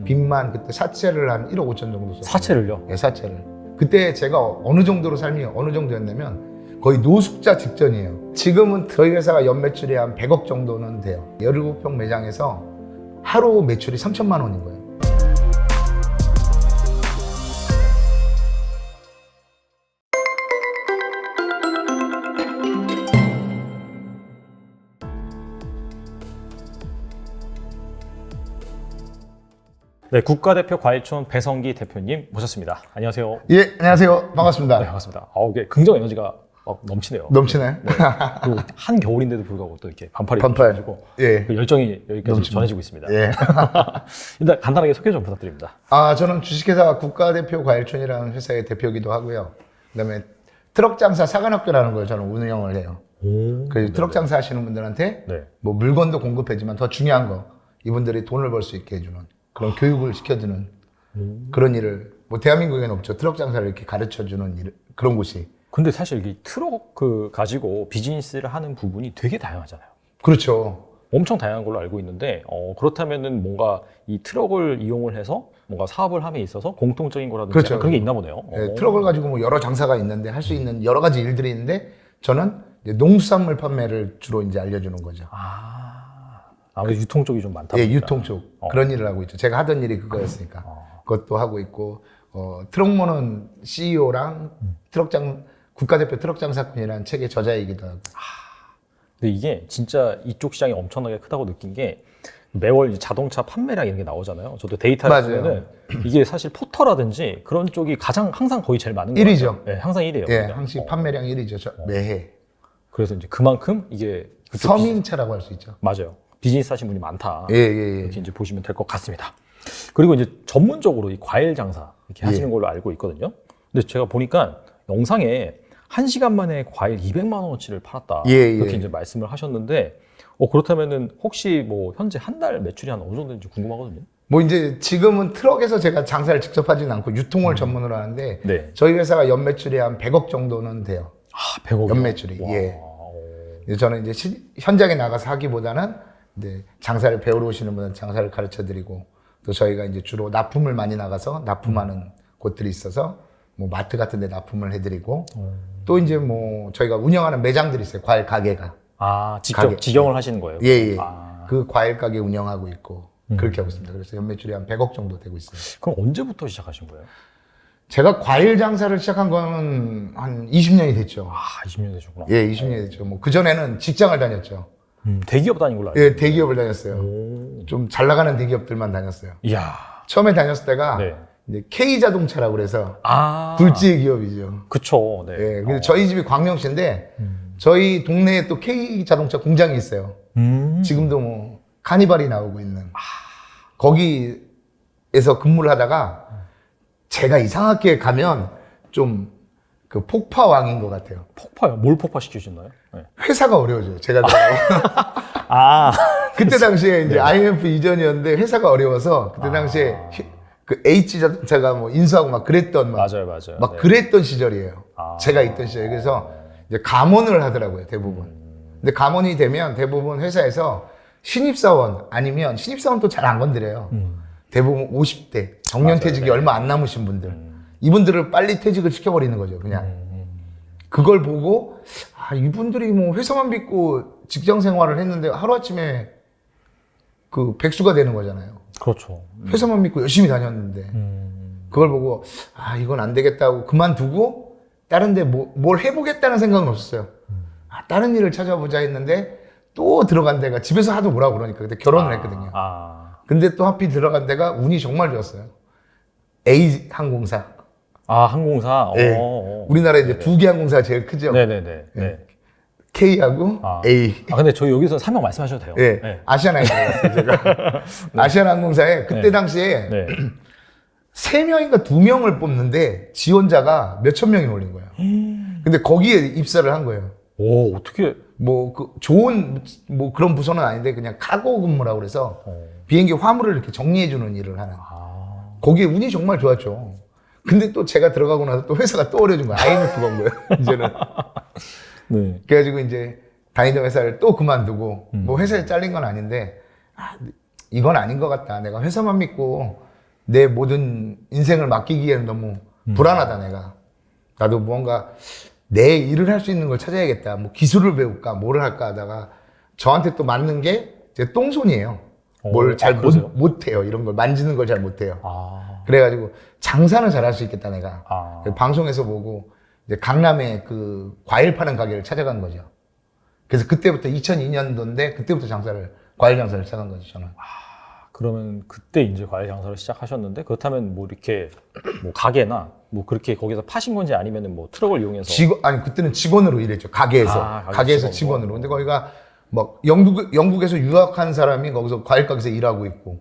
빚만 그때 사채를 한 1억 5천 정도 썼어요. 사채를요? 네, 사채를. 그때 제가 어느 정도로 삶이 어느 정도였냐면 거의 노숙자 직전이에요. 지금은 저희 회사가 연매출이 한 100억 정도는 돼요. 17평 매장에서 하루 매출이 3천만 원인 거예요. 네, 국가대표 과일촌 배성기 대표님 모셨습니다. 안녕하세요. 예, 안녕하세요. 반갑습니다. 네, 반갑습니다. 이게 긍정 에너지가 막 넘치네요. 넘치나요? 네. 그리고 한겨울인데도 불구하고 또 이렇게 반팔이 반팔. 입혀가지고 예. 그 열정이 여기까지 넘칩니다. 전해지고 있습니다. 예. 일단 간단하게 소개 좀 부탁드립니다. 저는 주식회사 국가대표 과일촌이라는 회사의 대표이기도 하고요. 그다음에 트럭 장사 사관학교라는 걸 저는 운영을 해요. 그래서 트럭 장사 하시는 분들한테 네. 뭐 물건도 공급해주면 더 중요한 거 이분들이 돈을 벌 수 있게 해주는 그런 교육을 시켜주는 그런 일을 뭐 대한민국에는 없죠. 트럭 장사를 이렇게 가르쳐주는 일, 그런 곳이. 근데 사실 이 트럭 가지고 비즈니스를 하는 부분이 되게 다양하잖아요. 그렇죠. 엄청 다양한 걸로 알고 있는데 그렇다면은 뭔가 이 트럭을 이용을 해서 뭔가 사업을 함에 있어서 공통적인 거라든지 그렇죠. 그런 게 있나 보네요. 네, 트럭을 가지고 뭐 여러 장사가 있는데 할 수 있는 여러 가지 일들이 있는데 저는 이제 농수산물 판매를 주로 이제 알려주는 거죠. 아무래도 유통 쪽이 좀 많다 예, 보니까. 유통 쪽 그런 일을 하고 있죠. 제가 하던 일이 그거였으니까 그것도 하고 있고 트럭모는 CEO랑 국가대표 트럭 장사꾼이라는 책의 저자이기도 하고. 근데 이게 진짜 이쪽 시장이 엄청나게 크다고 느낀 게 매월 자동차 판매량 이런 게 나오잖아요. 저도 데이터를 맞아요. 보면은 이게 사실 포터라든지 그런 쪽이 항상 거의 제일 많은 거예요. 1위죠. 네, 항상 1위예요. 예, 항상 판매량 1위죠. 매해. 그래서 이제 그만큼 이게 그쪽 서민차라고 할 수 있죠. 맞아요. 비즈니스 하신 분이 많다. 예. 이렇게 이제 보시면 될 것 같습니다. 그리고 이제 전문적으로 이 과일 장사 이렇게 하시는 걸로 알고 있거든요. 근데 제가 보니까 영상에 1시간 만에 과일 200만 원어치를 팔았다. 이렇게 이제 말씀을 하셨는데 그렇다면은 혹시 뭐 현재 한 달 매출이 한 어느 정도인지 궁금하거든요. 뭐 이제 지금은 트럭에서 제가 장사를 직접 하지는 않고 유통을 전문으로 하는데 네. 저희 회사가 연매출이 한 100억 정도는 돼요. 100억 연매출이. 예. 저는 이제 현장에 나가서 하기보다는 이제 장사를 배우러 오시는 분은 장사를 가르쳐 드리고 또 저희가 이제 주로 납품을 많이 나가서 납품하는 곳들이 있어서 뭐 마트 같은 데 납품을 해드리고 또 이제 뭐 저희가 운영하는 매장들이 있어요. 과일 가게가. 직접 가게. 직영을 하시는 거예요? 예. 그 과일 가게 운영하고 있고 그렇게 하고 있습니다. 그래서 연매출이 한 100억 정도 되고 있어요. 그럼 언제부터 시작하신 거예요? 제가 과일 장사를 시작한 거는 한 20년이 됐죠. 20년 되셨구나. 예, 20년이 됐죠. 뭐 그전에는 직장을 다녔죠. 대기업 다닌 걸로 알고 예, 대기업을 다녔어요. 좀 잘 나가는 대기업들만 다녔어요. 이야. 처음에 다녔을 때가 네. 이제 K자동차라고 그래서 굴지의 기업이죠. 그쵸. 네. 예, 근데 저희 집이 광명시인데 저희 동네에 또 K자동차 공장이 있어요. 지금도 뭐 카니발이 나오고 있는 거기에서 근무를 하다가 제가 이상하게 가면 좀 그 폭파왕인 것 같아요. 폭파요? 뭘 폭파시키셨나요? 네. 회사가 어려워져요. 제가 그때 당시에 이제 IMF 이전이었는데 회사가 어려워서 그때 당시에 그 H자동차가 뭐 인수하고 막 그랬던 맞아요. 막 네. 그랬던 시절이에요. 제가 있던 시절. 그래서 이제 감원을 하더라고요, 대부분. 근데 감원이 되면 대부분 회사에서 신입사원 아니면 신입사원 또 잘 안 건드려요. 대부분 50대 정년퇴직이 얼마 안 남으신 분들. 이분들을 빨리 퇴직을 시켜버리는 거죠, 그냥. 그걸 보고, 이분들이 뭐 회사만 믿고 직장 생활을 했는데 하루아침에 그 백수가 되는 거잖아요. 그렇죠. 회사만 믿고 열심히 다녔는데. 그걸 보고, 이건 안 되겠다고 그만두고, 다른 데 뭘 해보겠다는 생각은 없었어요. 다른 일을 찾아보자 했는데, 또 들어간 데가 집에서 하도 뭐라고 그러니까. 그때 결혼을 했거든요. 근데 또 하필 들어간 데가 운이 정말 좋았어요. A항공사. 항공사? 네. 우리나라에 이제 두 개 항공사가 제일 크죠. 네네네. 네. K하고 A. 근데 저희 여기서 설명 말씀하셔도 돼요. 네. 네. 아시아나에 들어갔어요, 제가. 아시아나항공사에 그때 당시에 네. 3명인가 2명을 뽑는데 지원자가 몇천 명이 몰린 거예요. 근데 거기에 입사를 한 거예요. 어떻게. 뭐, 좋은, 뭐 그런 부서는 아닌데 그냥 카고 근무라고 그래서 비행기 화물을 이렇게 정리해주는 일을 하는. 거기에 운이 정말 좋았죠. 근데 또 제가 들어가고 나서 또 회사가 또 어려진 거야. IMF가 온 거예요, 이제는. 네. 그래가지고 이제 다니던 회사를 또 그만두고, 뭐 회사에 잘린 건 아닌데, 이건 아닌 것 같다. 내가 회사만 믿고 내 모든 인생을 맡기기에는 너무 불안하다, 내가. 나도 무언가 내 일을 할 수 있는 걸 찾아야겠다. 뭐 기술을 배울까, 뭐를 할까 하다가 저한테 또 맞는 게 제 똥손이에요. 뭘 잘 못해요. 이런 걸 만지는 걸 잘 못해요. 그래가지고 장사는 잘할 수 있겠다, 내가. 방송에서 보고 이제 강남에 그 과일 파는 가게를 찾아간 거죠. 그래서 그때부터 2002년도인데 그때부터 과일 장사를 시작한 거죠, 저는. 그러면 그때 이제 과일 장사를 시작하셨는데, 그렇다면 뭐 이렇게 뭐 가게나 뭐 그렇게 거기서 파신 건지 아니면은 뭐 트럭을 이용해서 아니 그때는 직원으로 일했죠. 가게에서 직원으로. 근데 거기가 막 영국에서 유학한 사람이 거기서 과일 가게에서 일하고 있고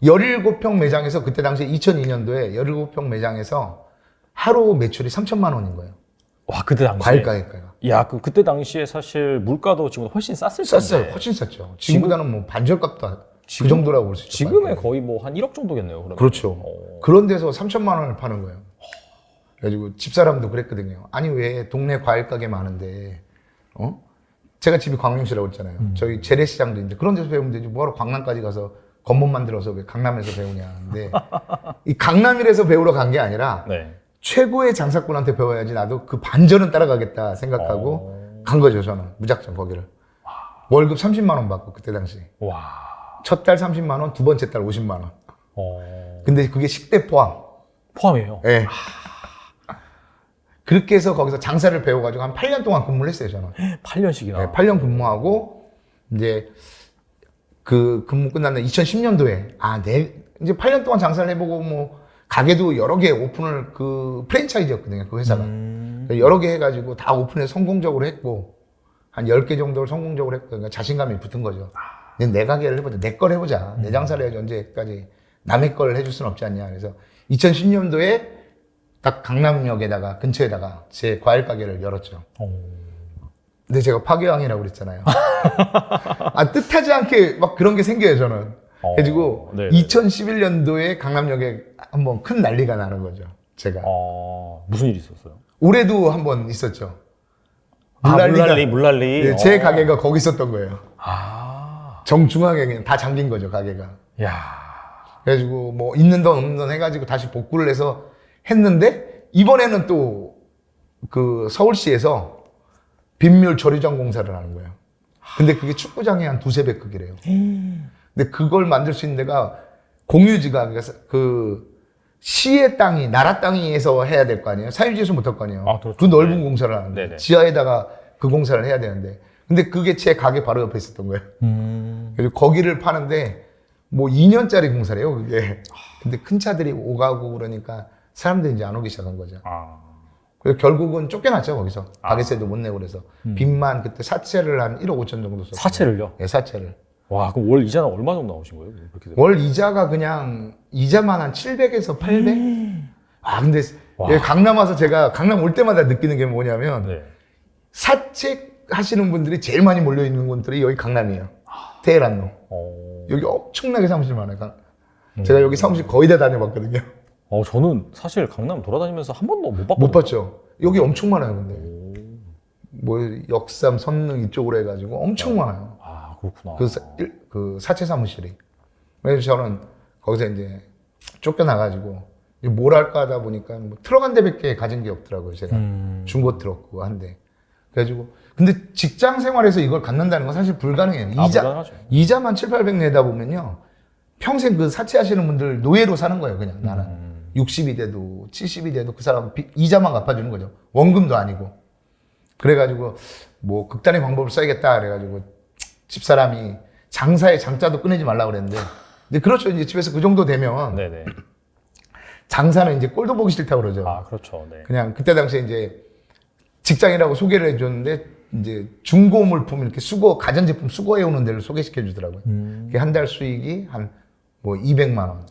17평 매장에서 그때 당시에 2002년도에 17평 매장에서 하루 매출이 3천만 원인 거예요. 와, 그때 당시에 과일 가게가. 야, 그때 당시에 사실 물가도 지금보다 훨씬 쌌을 텐데. 쌌어요. 훨씬 쌌죠. 지금보다는 뭐 반절값도 그 정도라고 볼 수 있죠. 지금의 거의 뭐 한 1억 정도겠네요. 그러면. 그렇죠. 그런 데서 3천만 원을 파는 거예요. 그래가지고 집사람도 그랬거든요. 아니 왜 동네 과일 가게 많은데 제가 집이 광명시라고 했잖아요. 저희 재래시장도 있는데 그런 데서 배우면 되지 뭐하러 강남까지 가서 겉멋 만들어서 왜 강남에서 배우냐. 근데 이 강남이라서 배우러 간 게 아니라 네. 최고의 장사꾼한테 배워야지 나도 그 반절은 따라가겠다 생각하고 간 거죠. 저는 무작정 거기를. 월급 30만 원 받고 그때 당시. 와. 첫 달 30만 원, 두 번째 달 50만 원. 근데 그게 식대 포함이에요? 네. 그렇게 해서 거기서 장사를 배워가지고 한 8년 동안 근무를 했어요, 저는. 8년씩이나? 네, 8년 근무하고, 이제, 그 근무 끝났는데 2010년도에, 이제 8년 동안 장사를 해보고, 뭐, 가게도 여러 개 오픈을, 프랜차이즈였거든요, 그 회사가. 여러 개 해가지고 다 오픈해서 성공적으로 했고, 한 10개 정도를 성공적으로 했고, 그러니까 자신감이 붙은 거죠. 내 가게를 해보자, 내 걸 해보자. 내 장사를 해야지 언제까지 남의 걸 해줄 수는 없지 않냐. 그래서 2010년도에 딱 강남역에다가 근처에다가 제 과일 가게를 열었죠. 근데 제가 파괴왕이라고 그랬잖아요. 뜻하지 않게 막 그런 게 생겨요, 저는. 그래가지고 2011년도에 강남역에 한번 큰 난리가 나는 거죠, 제가. 무슨 일이 있었어요? 올해도 한번 있었죠. 물난리. 네, 제 가게가 거기 있었던 거예요. 정중앙에 그냥 다 잠긴 거죠, 가게가. 야. 그래가지고 뭐 있는 돈 없는 돈 해가지고 다시 복구를 해서 했는데 이번에는 또 그 서울시에서 빗물 처리장 공사를 하는 거예요. 근데 그게 축구장의 한 두세 배 크기래요. 근데 그걸 만들 수 있는 데가 공유지가 그 시의 땅이 나라 땅에서 해야 될 거 아니에요. 사유지에서 못 할 거 아니에요. 그렇죠. 그 넓은 공사를 하는데 네네. 지하에다가 그 공사를 해야 되는데 근데 그게 제 가게 바로 옆에 있었던 거예요. 그래서 거기를 파는데 뭐 2년짜리 공사래요, 그게. 근데 큰 차들이 오가고 그러니까 사람들이 이제 안 오기 시작한 거죠. 그래서 결국은 쫓겨났죠, 거기서. 가게세도 못 내고 그래서. 빚만 그때 사채를 한 1억 5천 정도 썼어요. 사채를요? 네, 사채를. 와, 그럼 월 이자는 얼마 정도 나오신 거예요? 그렇게 되면? 월 이자가 그냥 이자만 한 700에서 800? 근데 강남 와서 제가 강남 올 때마다 느끼는 게 뭐냐면 사채 하시는 분들이 제일 많이 몰려 있는 곳들이 여기 강남이에요. 테헤란로. 여기 엄청나게 사무실 많아요. 제가 여기 사무실 거의 다 다녀봤거든요. 저는 사실 강남 돌아다니면서 한 번도 못 봤거든요. 못 봤죠. 여기 엄청 많아요, 근데. 뭐 역삼, 선릉 이쪽으로 해가지고 엄청 많아요. 그렇구나. 그 사채 사무실이. 그래서 저는 거기서 이제 쫓겨나가지고 뭘 할까 하다 보니까 뭐 트럭 한 대밖에 가진 게 없더라고요, 제가. 중고 트럭 그거 한 대. 그래가지고 근데 직장 생활에서 이걸 갖는다는 건 사실 불가능해요. 불가능하죠. 이자만 7, 800 내다 보면요. 평생 그 사채하시는 분들 노예로 사는 거예요, 그냥 나는. 60이 돼도 70이 돼도 그 사람 이자만 갚아주는 거죠. 원금도 아니고. 그래가지고 뭐 극단의 방법을 써야겠다 그래가지고 집사람이 장사에 장자도 끊이지 말라고 그랬는데 근데 그렇죠. 이제 집에서 그 정도 되면 장사는 이제 꼴도 보기 싫다고 그러죠. 그렇죠. 네. 그냥 그때 당시에 이제 직장이라고 소개를 해줬는데 이제 중고 물품 이렇게 가전제품 수거해오는 데를 소개시켜 주더라고요. 그게 한 달 수익이 한 뭐 200만 원.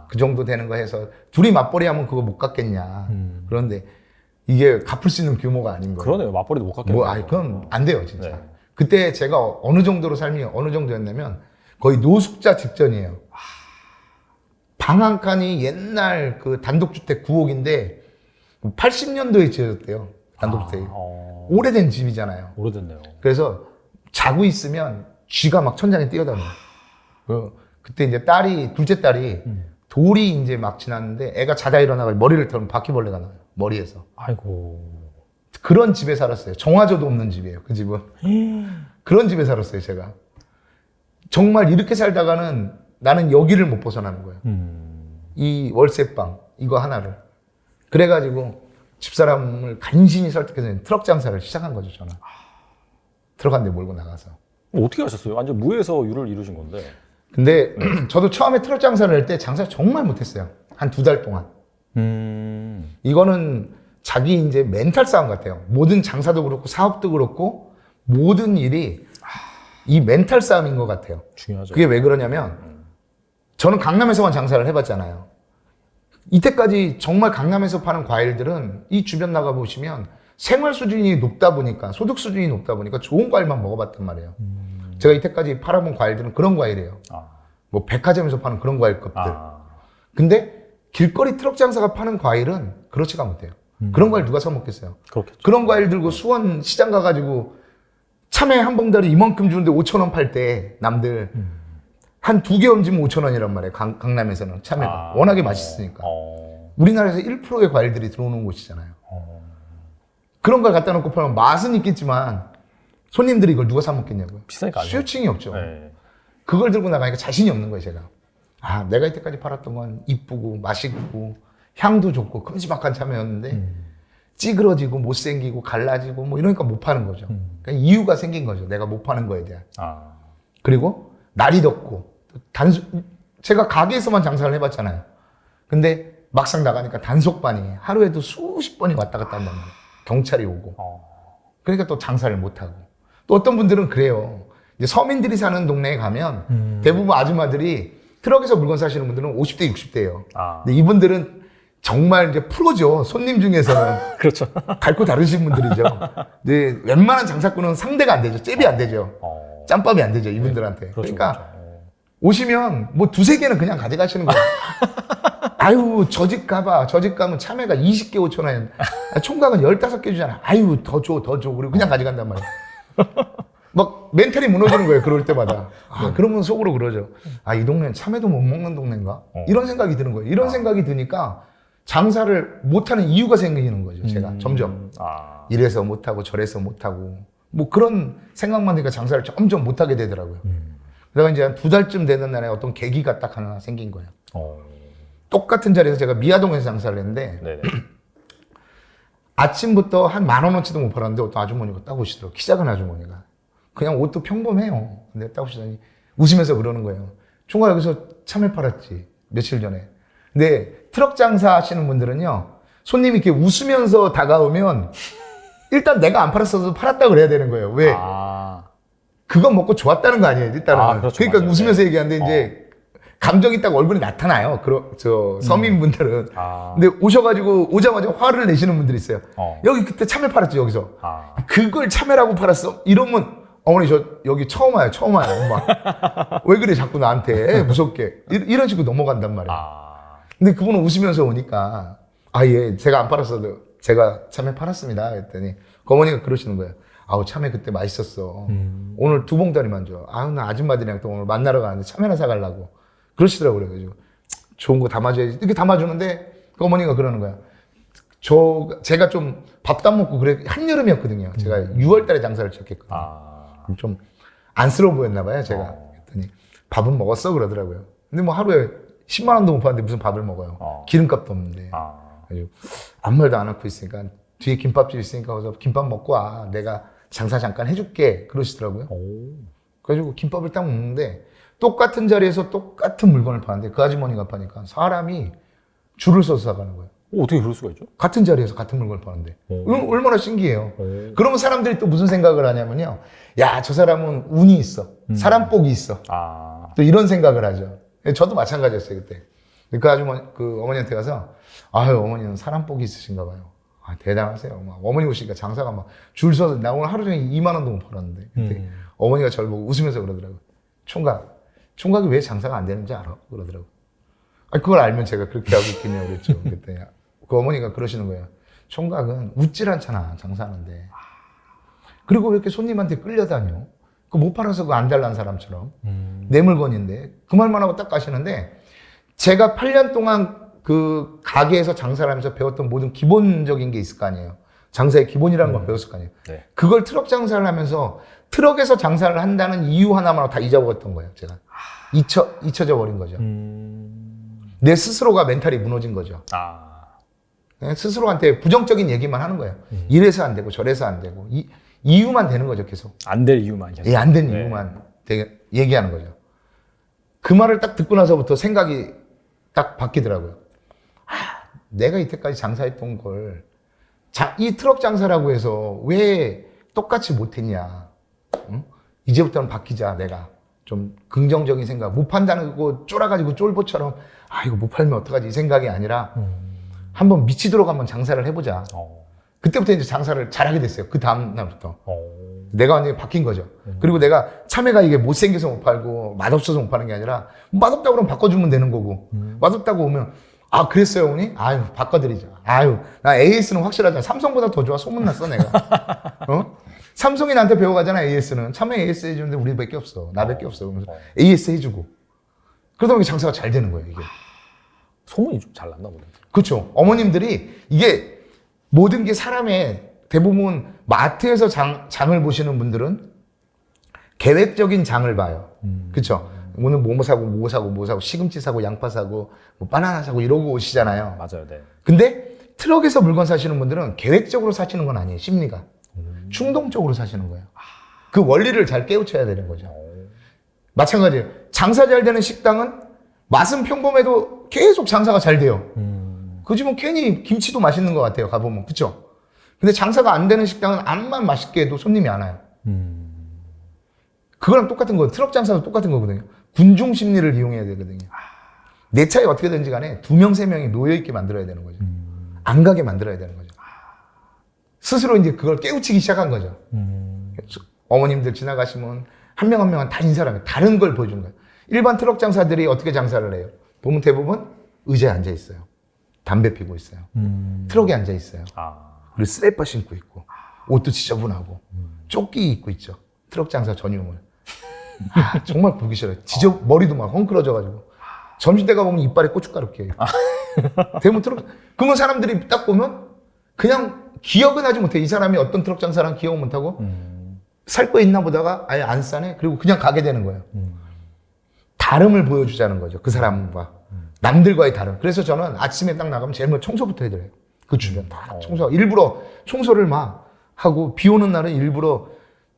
그 정도 되는 거 해서 둘이 맞벌이 하면 그거 못 갚겠냐. 그런데 이게 갚을 수 있는 규모가 아닌 거예요. 그러네요. 맞벌이도 못 갚겠네요. 그건 안 돼요, 진짜. 그때 제가 어느 정도로 삶이 어느 정도였냐면 거의 노숙자 직전이에요. 방 한 칸이 옛날 그 단독주택 9억인데 80년도에 지어졌대요. 단독주택이. 오래된 집이잖아요. 오래됐네요. 그래서 자고 있으면 쥐가 막 천장에 뛰어다녀요. 그때 이제 둘째 딸이 돌이 이제 막 지났는데 애가 자다 일어나가지고 머리를 털면 바퀴벌레가 나와요. 머리에서. 아이고. 그런 집에 살았어요. 정화조도 없는 집이에요. 그 집은. 그런 집에 살았어요, 제가. 정말 이렇게 살다가는 나는 여기를 못 벗어나는 거예요. 이 월세방, 이거 하나를. 그래가지고 집사람을 간신히 설득해서 트럭 장사를 시작한 거죠, 저는. 트럭 한 대 몰고 나가서. 어떻게 하셨어요? 완전 무에서 유를 이루신 건데. 근데 저도 처음에 트럭 장사를 할 때 장사 정말 못했어요. 한 2달 동안. 이거는 자기 이제 멘탈 싸움 같아요. 모든 장사도 그렇고 사업도 그렇고 모든 일이 이 멘탈 싸움인 것 같아요. 중요하죠. 그게 왜 그러냐면 저는 강남에서만 장사를 해봤잖아요. 이때까지 정말 강남에서 파는 과일들은 이 주변 나가보시면 생활 수준이 높다 보니까 소득 수준이 높다 보니까 좋은 과일만 먹어봤단 말이에요. 제가 이때까지 팔아본 과일들은 그런 과일이에요. 뭐 백화점에서 파는 그런 과일급들. 근데 길거리 트럭 장사가 파는 과일은 그렇지가 못해요. 그런 과일 누가 사 먹겠어요? 그렇겠죠. 그런 과일 들고 수원 시장 가가지고 참외 한 봉다리 이만큼 주는데 5,000원 팔 때 남들 한 2개 얹으면 5,000원이란 말이에요. 강남에서는 참외가 워낙에 맛있으니까. 우리나라에서 1%의 과일들이 들어오는 곳이잖아요. 그런 걸 갖다 놓고 팔면 맛은 있겠지만 손님들이 이걸 누가 사 먹겠냐고요. 비싸니까 안 수요층이 없죠. 네. 그걸 들고 나가니까 자신이 없는 거예요, 제가. 내가 이때까지 팔았던 건 이쁘고 맛있고 향도 좋고 큼지막한 참외였는데 찌그러지고 못생기고 갈라지고 뭐 이러니까 못 파는 거죠. 그러니까 이유가 생긴 거죠. 내가 못 파는 거에 대한. 그리고 날이 덥고 제가 가게에서만 장사를 해봤잖아요. 근데 막상 나가니까 단속반이 하루에도 수십 번이 왔다 갔다 한단 말이에요. 경찰이 오고. 그러니까 또 장사를 못 하고. 또 어떤 분들은 그래요. 이제 서민들이 사는 동네에 가면 대부분 아줌마들이 트럭에서 물건 사시는 분들은 50대, 60대예요. 근데 이분들은 정말 이제 프로죠. 손님 중에서는. 그렇죠. 갈고 다르신 분들이죠. 근데 웬만한 장사꾼은 상대가 안 되죠. 잽이 안 되죠. 짬밥이 안 되죠. 이분들한테. 그렇죠, 그러니까 오시면 뭐 2-3개는 그냥 가져가시는 거예요. 아유, 저 집 가봐. 저 집 가면 참외가 20개 5,000원. 총각은 15개 주잖아. 아유, 더 줘. 그리고 그냥 가져간단 말이에요. 막 멘탈이 무너지는 거예요. 그럴 때마다. 그러면 속으로 그러죠. 이 동네는 참외도 못 먹는 동네인가? 이런 생각이 드는 거예요. 이런 생각이 드니까 장사를 못하는 이유가 생기는 거죠. 제가 점점. 이래서 못하고 저래서 못하고 뭐 그런 생각만 드니까 장사를 점점 못하게 되더라고요. 그래서 이제 한 2달쯤 되는 날에 어떤 계기가 딱 하나 생긴 거예요. 똑같은 자리에서 제가 미아동에서 장사를 했는데 아침부터 한 10,000원어치도 못 팔았는데 어떤 아주머니가 딱 오시더라고요. 키 작은 아주머니가. 그냥 옷도 평범해요. 근데 딱 오시더니 웃으면서 그러는 거예요. 총각 여기서 참외 팔았지. 며칠 전에. 근데 트럭 장사 하시는 분들은요. 손님이 이렇게 웃으면서 다가오면 일단 내가 안 팔았어도 팔았다고 그래야 되는 거예요. 왜? 그건 먹고 좋았다는 거 아니에요. 일단은. 그렇죠, 그러니까 맞아요. 웃으면서 얘기하는데 이제 감정이 딱 얼굴에 나타나요. 서민분들은. 근데 오자마자 화를 내시는 분들이 있어요. 여기 그때 참외 팔았지, 여기서. 그걸 참외라고 팔았어? 이러면, 어머니, 저 여기 처음 와요, 엄마. 왜 그래, 자꾸 나한테. 무섭게. 이런 식으로 넘어간단 말이에요. 근데 그분은 웃으면서 오니까, 예, 제가 안 팔았어도 제가 참외 팔았습니다. 그랬더니, 그 어머니가 그러시는 거예요. 참외 그때 맛있었어. 오늘 2봉다리만 줘. 나 아줌마들이랑 또 오늘 만나러 가는데 참외나 사가려고. 그러시더라고요. 그래가지고 좋은 거 담아줘야지. 이렇게 담아주는데 그 어머니가 그러는 거야. 제가 좀 밥도 안 먹고 그래. 한여름이었거든요. 제가 6월 달에 장사를 시작했거든요. 좀 안쓰러워 보였나 봐요. 제가. 그랬더니 밥은 먹었어? 그러더라고요. 근데 뭐 하루에 10만 원도 못 파는데 무슨 밥을 먹어요. 기름값도 없는데. 그래서 아무 말도 안 하고 있으니까 뒤에 김밥집 있으니까 가서 김밥 먹고 와. 내가 장사 잠깐 해줄게. 그러시더라고요. 그래가지고 김밥을 딱 먹는데 똑같은 자리에서 똑같은 물건을 파는데 그 아주머니가 파니까 사람이 줄을 서서 사가는 거예요. 어떻게 그럴 수가 있죠? 같은 자리에서 같은 물건을 파는데. 얼마나 신기해요. 그러면 사람들이 또 무슨 생각을 하냐면요. 야, 저 사람은 운이 있어. 사람 복이 있어. 또 이런 생각을 하죠. 저도 마찬가지였어요, 그때. 그 어머니한테 가서, 어머니는 사람 복이 있으신가 봐요. 대단하세요. 막 어머니 오시니까 장사가 막 줄 서서, 나 오늘 하루 종일 2만 원도 못 팔았는데. 그때 어머니가 저를 보고 웃으면서 그러더라고요. 총각이 왜 장사가 안 되는지 알아? 그러더라고요. 그걸 알면 제가 그렇게 하고 있겠냐고 그랬죠. 그랬더니 그 어머니가 그러시는 거예요. 총각은 웃질 않잖아, 장사하는데. 그리고 왜 이렇게 손님한테 끌려다녀? 그 못 팔아서 그거 안 달라는 사람처럼. 내 물건인데. 그 말만 하고 딱 가시는데, 제가 8년 동안 그 가게에서 장사를 하면서 배웠던 모든 기본적인 게 있을 거 아니에요. 장사의 기본이라는 걸 배웠을 거 아니에요. 네. 그걸 트럭 장사를 하면서 트럭에서 장사를 한다는 이유 하나만 다 잊어버렸던 거예요, 제가. 잊혀져 버린 거죠. 내 스스로가 멘탈이 무너진 거죠. 스스로한테 부정적인 얘기만 하는 거예요. 이래서 안 되고 저래서 안 되고 이유만 되는 거죠, 계속. 안 될 이유만 계속. 안 된 이유만 얘기하는 거죠. 그 말을 딱 듣고 나서부터 생각이 딱 바뀌더라고요. 내가 이때까지 장사했던 걸 이 트럭 장사라고 해서 왜 똑같이 못했냐. 응? 이제부터는 바뀌자. 내가 좀 긍정적인 생각. 못 판다고 쫄아가지고 쫄보처럼 이거 못 팔면 어떡하지 이 생각이 아니라 한번 미치도록 한번 장사를 해보자. 그때부터 이제 장사를 잘하게 됐어요. 그 다음 날부터. 내가 완전히 바뀐 거죠. 그리고 내가 참외가 이게 못생겨서 못 팔고 맛없어서 못 파는 게 아니라 맛없다고 그러면 바꿔주면 되는 거고 맛없다고 오면 그랬어요 어머니? 바꿔드리죠. 나 AS는 확실하잖아. 삼성보다 더 좋아. 소문났어 내가. 삼성이 나한테 배워가잖아. AS는 참외 AS 해주는데 우리밖에 없어. 나밖에 없어. 그러면서 AS 해주고 그러다 보니 장사가 잘 되는 거예요 이게. 소문이 좀 잘 났나 보네. 그렇죠. 어머님들이 이게 모든 게 사람의 대부분 마트에서 장을 보시는 분들은 계획적인 장을 봐요. 그렇죠. 오늘 뭐 사고 시금치 사고 양파 사고 뭐 바나나 사고 이러고 오시잖아요. 맞아요. 네. 근데 트럭에서 물건 사시는 분들은 계획적으로 사시는 건 아니에요. 심리가. 충동적으로 사시는 거예요. 그 원리를 잘 깨우쳐야 되는 거죠. 마찬가지예요. 장사 잘 되는 식당은 맛은 평범해도 계속 장사가 잘 돼요. 그 집은 괜히 김치도 맛있는 것 같아요. 가보면. 그쵸? 근데 장사가 안 되는 식당은 암만 맛있게 해도 손님이 안 와요. 그거랑 똑같은 거예요. 트럭 장사도 똑같은 거거든요. 군중 심리를 이용해야 되거든요. 내 차에 어떻게든지 간에 2명, 3명이 놓여있게 만들어야 되는 거죠. 안 가게 만들어야 되는 거죠. 스스로 이제 그걸 깨우치기 시작한 거죠. 어머님들 지나가시면 한 명 한 명은 다 인사를 하면 다른 걸 보여주는 거예요. 일반 트럭 장사들이 어떻게 장사를 해요? 보면 대부분 의자에 앉아 있어요. 담배 피고 있어요. 트럭에 앉아 있어요. 그리고 슬리퍼 신고 있고 옷도 지저분하고 조끼 입고 있죠. 트럭 장사 전용을. 정말 보기 싫어요. 머리도 막 헝클어져가지고 점심때가 보면 이빨에 고춧가루 껴요. 대부분 트럭. 그러면 사람들이 딱 보면 그냥 기억은 하지 못해. 이 사람이 어떤 트럭 장사랑 기억은 못하고 살 거 있나 보다가 아예 안 싸네. 그리고 그냥 가게 되는 거예요. 다름을 보여주자는 거죠. 그 사람과 남들과의 다름. 그래서 저는 아침에 딱 나가면 제일 먼저 청소부터 해드려요. 그 주변 다 청소. 일부러 청소를 막 하고 비 오는 날은 일부러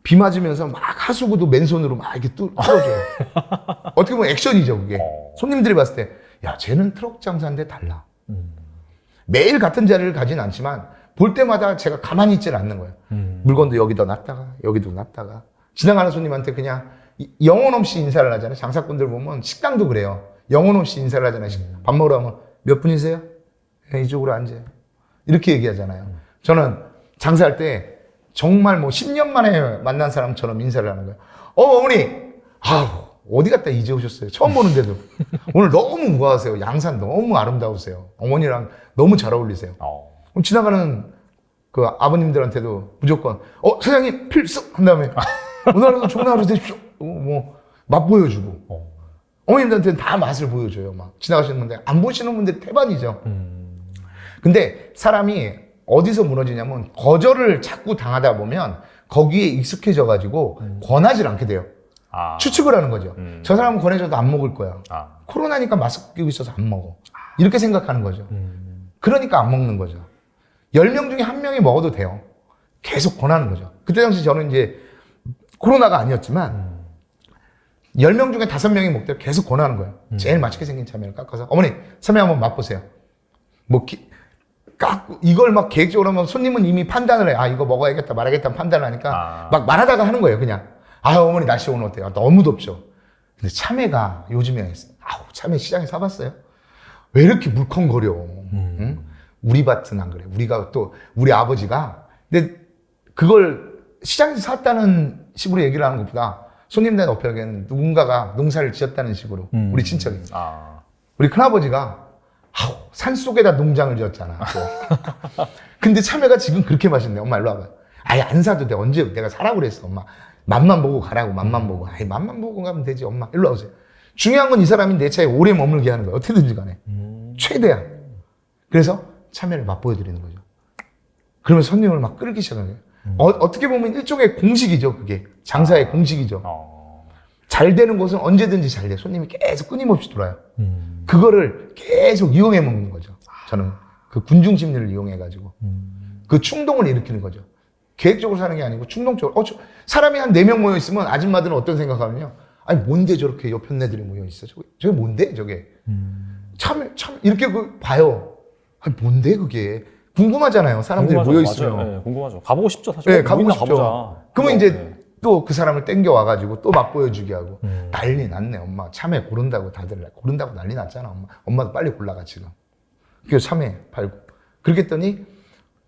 비 맞으면서 막 하수구도 맨손으로 막 이렇게 뚫어줘요. 어떻게 보면 액션이죠, 그게. 손님들이 봤을 때, 야, 쟤는 트럭 장사인데 달라. 매일 같은 자리를 가진 않지만 볼 때마다 제가 가만히 있질 않는 거예요. 물건도 여기다 놨다가 여기도 놨다가 지나가는 손님한테 그냥 영혼 없이 인사를 하잖아요. 장사꾼들 보면 식당도 그래요. 영혼 없이 인사를 하잖아요. 밥 먹으러 가면 몇 분이세요? 네, 이쪽으로 앉아요. 이렇게 얘기하잖아요. 저는 장사할 때 정말 뭐 10년 만에 만난 사람처럼 인사를 하는 거예요. 어머니! 어디 갔다 이제 오셨어요? 처음 보는데도. 오늘 너무 우아하세요. 양산 너무 아름다우세요. 어머니랑 너무 잘 어울리세요. 그럼 지나가는 그 아버님들한테도 무조건, 사장님 필수! 한 다음에, 오늘 하루도 좋은 하루 되십시오. 맛 보여주고. 어머님들한테는 다 맛을 보여줘요. 막 지나가시는 분들, 안 보시는 분들이 태반이죠. 근데 사람이 어디서 무너지냐면 거절을 자꾸 당하다 보면 거기에 익숙해져가지고 권하지 않게 돼요. 추측을 하는 거죠. 저 사람은 권해줘도 안 먹을 거야. 코로나니까 마스크 끼고 있어서 안 먹어. 이렇게 생각하는 거죠. 그러니까 안 먹는 거죠. 10명 중에 1명이 먹어도 돼요. 계속 권하는 거죠. 그때 당시 저는 이제 코로나가 아니었지만 10명 중에 5명이 먹대요. 계속 권하는 거예요. 제일 맛있게 생긴 참외를 깎아서 어머니 참외 한번 맛보세요. 이걸 막 계획적으로 하면 손님은 이미 판단을 해. 이거 먹어야겠다 말아야겠다 판단을 하니까 막 말하다가 하는 거예요. 그냥 어머니 날씨 오늘 어때요? 너무 덥죠. 근데 참외가 요즘에 참외 시장에 사봤어요? 왜 이렇게 물컹거려? 응? 우리 밭은 안 그래. 우리가 또 우리 아버지가 근데 그걸 시장에서 샀다는 식으로 얘기를 하는 것보다 손님들 옆에는 누군가가 농사를 지었다는 식으로 우리 친척이 우리 큰아버지가 산속에다 농장을 지었잖아. 근데 참외가 지금 그렇게 맛있네. 엄마 일로 와봐. 아예 안 사도 돼. 언제 내가 사라고 그랬어. 엄마 맛만 보고 가라고, 맛만 보고. 아이, 맛만 보고 가면 되지, 엄마. 일로 와보세요. 중요한 건 이 사람이 내 차에 오래 머물게 하는 거예요. 어떻게든지 간에. 최대한. 그래서 참외를 맛보여드리는 거죠. 그러면 손님을 막 끌기 시작하는 거예요. 어떻게 보면 일종의 공식이죠, 그게. 장사의 공식이죠. 잘 되는 곳은 언제든지 잘 돼. 손님이 계속 끊임없이 돌아요. 그거를 계속 이용해 먹는 거죠. 저는 그 군중 심리를 이용해가지고. 그 충동을 일으키는 거죠. 계획적으로 사는 게 아니고 충동적으로. 사람이 한 4명 모여있으면 아줌마들은 어떤 생각하면요. 아니, 뭔데 저렇게 옆편 애들이 모여있어? 저게 뭔데, 저게? 참, 이렇게 봐요. 아니, 뭔데, 그게? 궁금하잖아요. 사람들이 모여있으면. 네, 궁금하죠. 가보고 싶죠, 사실. 네, 가보고 싶죠. 가보자. 그러면 이제 또 그 사람을 땡겨와가지고 또 맛보여주게 하고. 난리 났네, 엄마. 참외 고른다고 다들, 고른다고 난리 났잖아, 엄마. 엄마도 빨리 골라가, 지금. 그래서 참외 팔고. 그렇게 했더니,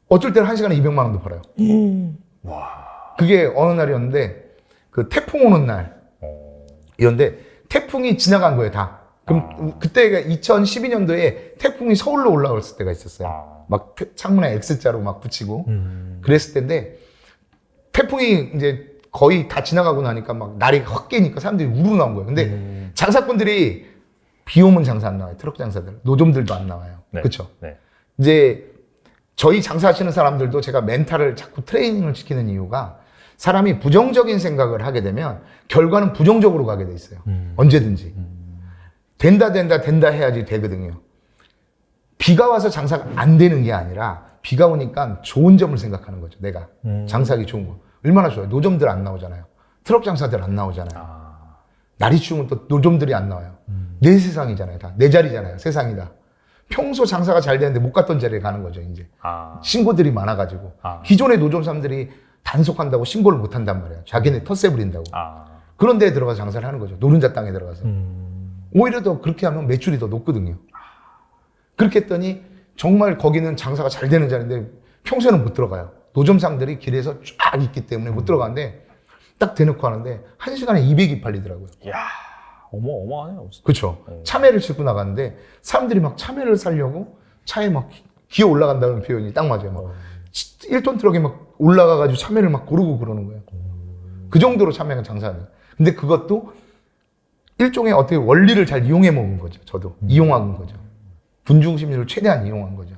어쩔 때는 1시간에 200만 원도 벌어요. 와. 그게 어느 날이었는데, 그 태풍 오는 날. 이었는데, 태풍이 지나간 거예요, 다. 그럼 그때가 2012년도에 태풍이 서울로 올라왔을 때가 있었어요. 막 창문에 X자로 막 붙이고. 그랬을 때인데, 태풍이 이제 거의 다 지나가고 나니까 막 날이 확 깨니까 사람들이 우르르 나온 거예요. 근데 장사꾼들이 비 오면 장사 안 나와요. 트럭 장사들. 노점들도 안 나와요. 네. 그렇죠? 네. 이제 저희 장사하시는 사람들도 제가 멘탈을 자꾸 트레이닝을 시키는 이유가 사람이 부정적인 생각을 하게 되면 결과는 부정적으로 가게 돼 있어요. 언제든지. 된다 해야지 되거든요. 비가 와서 장사가 안 되는 게 아니라 비가 오니까 좋은 점을 생각하는 거죠. 내가 장사하기 좋은 거. 얼마나 좋아요. 노점들 안 나오잖아요. 트럭 장사들 안 나오잖아요. 날이 추우면 또 노점들이 안 나와요. 내 세상이잖아요. 다 내 자리잖아요. 세상이다. 평소 장사가 잘 되는데 못 갔던 자리에 가는 거죠. 이제 신고들이 많아가지고 기존의 노점 사람들이 단속한다고 신고를 못 한단 말이에요. 자기네 텃세 부린다고. 그런 데에 들어가서 장사를 하는 거죠. 노른자 땅에 들어가서. 오히려 더 그렇게 하면 매출이 더 높거든요. 그렇게 했더니 정말 거기는 장사가 잘 되는 자리인데 평소에는 못 들어가요. 노점상들이 길에서 쫙 있기 때문에 못 들어가는데 딱 대놓고 하는데 1시간에 200이 팔리더라고요. 이야, 어마어마하네요. 그렇죠. 참외를 싣고 나가는데 사람들이 막 참외를 사려고 차에 막 기어 올라간다는 표현이 딱 맞아요. 막 1톤 트럭에 막 올라가가지고 참외를 막 고르고 그러는 거예요. 그 정도로 참외가 장사하는. 근데 그것도 일종의 어떻게 원리를 잘 이용해 먹은 거죠. 저도 이용한 거죠. 군중 심리를 최대한 이용한 거죠.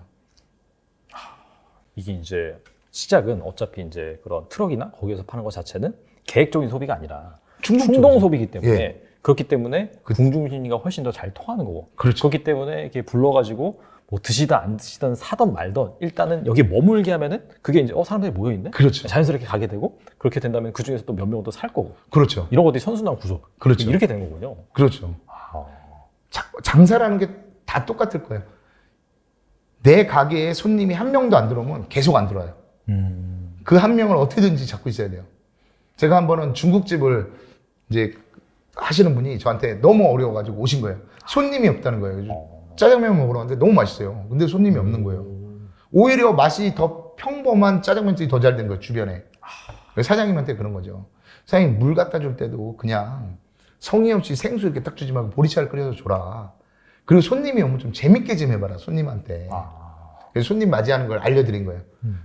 이게 이제 시작은 어차피 이제 그런 트럭이나 거기에서 파는 것 자체는 계획적인 소비가 아니라 충동 소비이기 때문에 예. 그렇기 때문에 군중 심리가 훨씬 더 잘 통하는 거고. 그렇죠. 그렇기 때문에 이렇게 불러가지고 뭐 드시든 안 드시든 사든 말든 일단은 여기 머물게 하면은 그게 이제 사람들이 모여 있네. 그렇죠. 자연스럽게 가게 되고 그렇게 된다면 그 중에서 또 몇 명은 또 살 거고. 그렇죠. 이런 것들이 선순환 구조. 그렇죠. 이렇게 되는 거군요. 그렇죠. 장사라는 게 다 똑같을 거예요. 내 가게에 손님이 한 명도 안 들어오면 계속 안 들어와요. 그 한 명을 어떻게든지 잡고 있어야 돼요. 제가 한 번은 중국집을 이제 하시는 분이 저한테 너무 어려워가지고 오신 거예요. 손님이 없다는 거예요. 짜장면 먹으러 왔는데 너무 맛있어요. 근데 손님이 없는 거예요. 오히려 맛이 더 평범한 짜장면집이 더 잘 된 거예요, 주변에. 사장님한테 그런 거죠. 사장님 물 갖다 줄 때도 그냥 성의 없이 생수 이렇게 딱 주지 말고 보리차를 끓여서 줘라. 그리고 손님이 오면 좀 재밌게 좀 해봐라, 손님한테. 그래서 손님 맞이하는 걸 알려드린 거예요.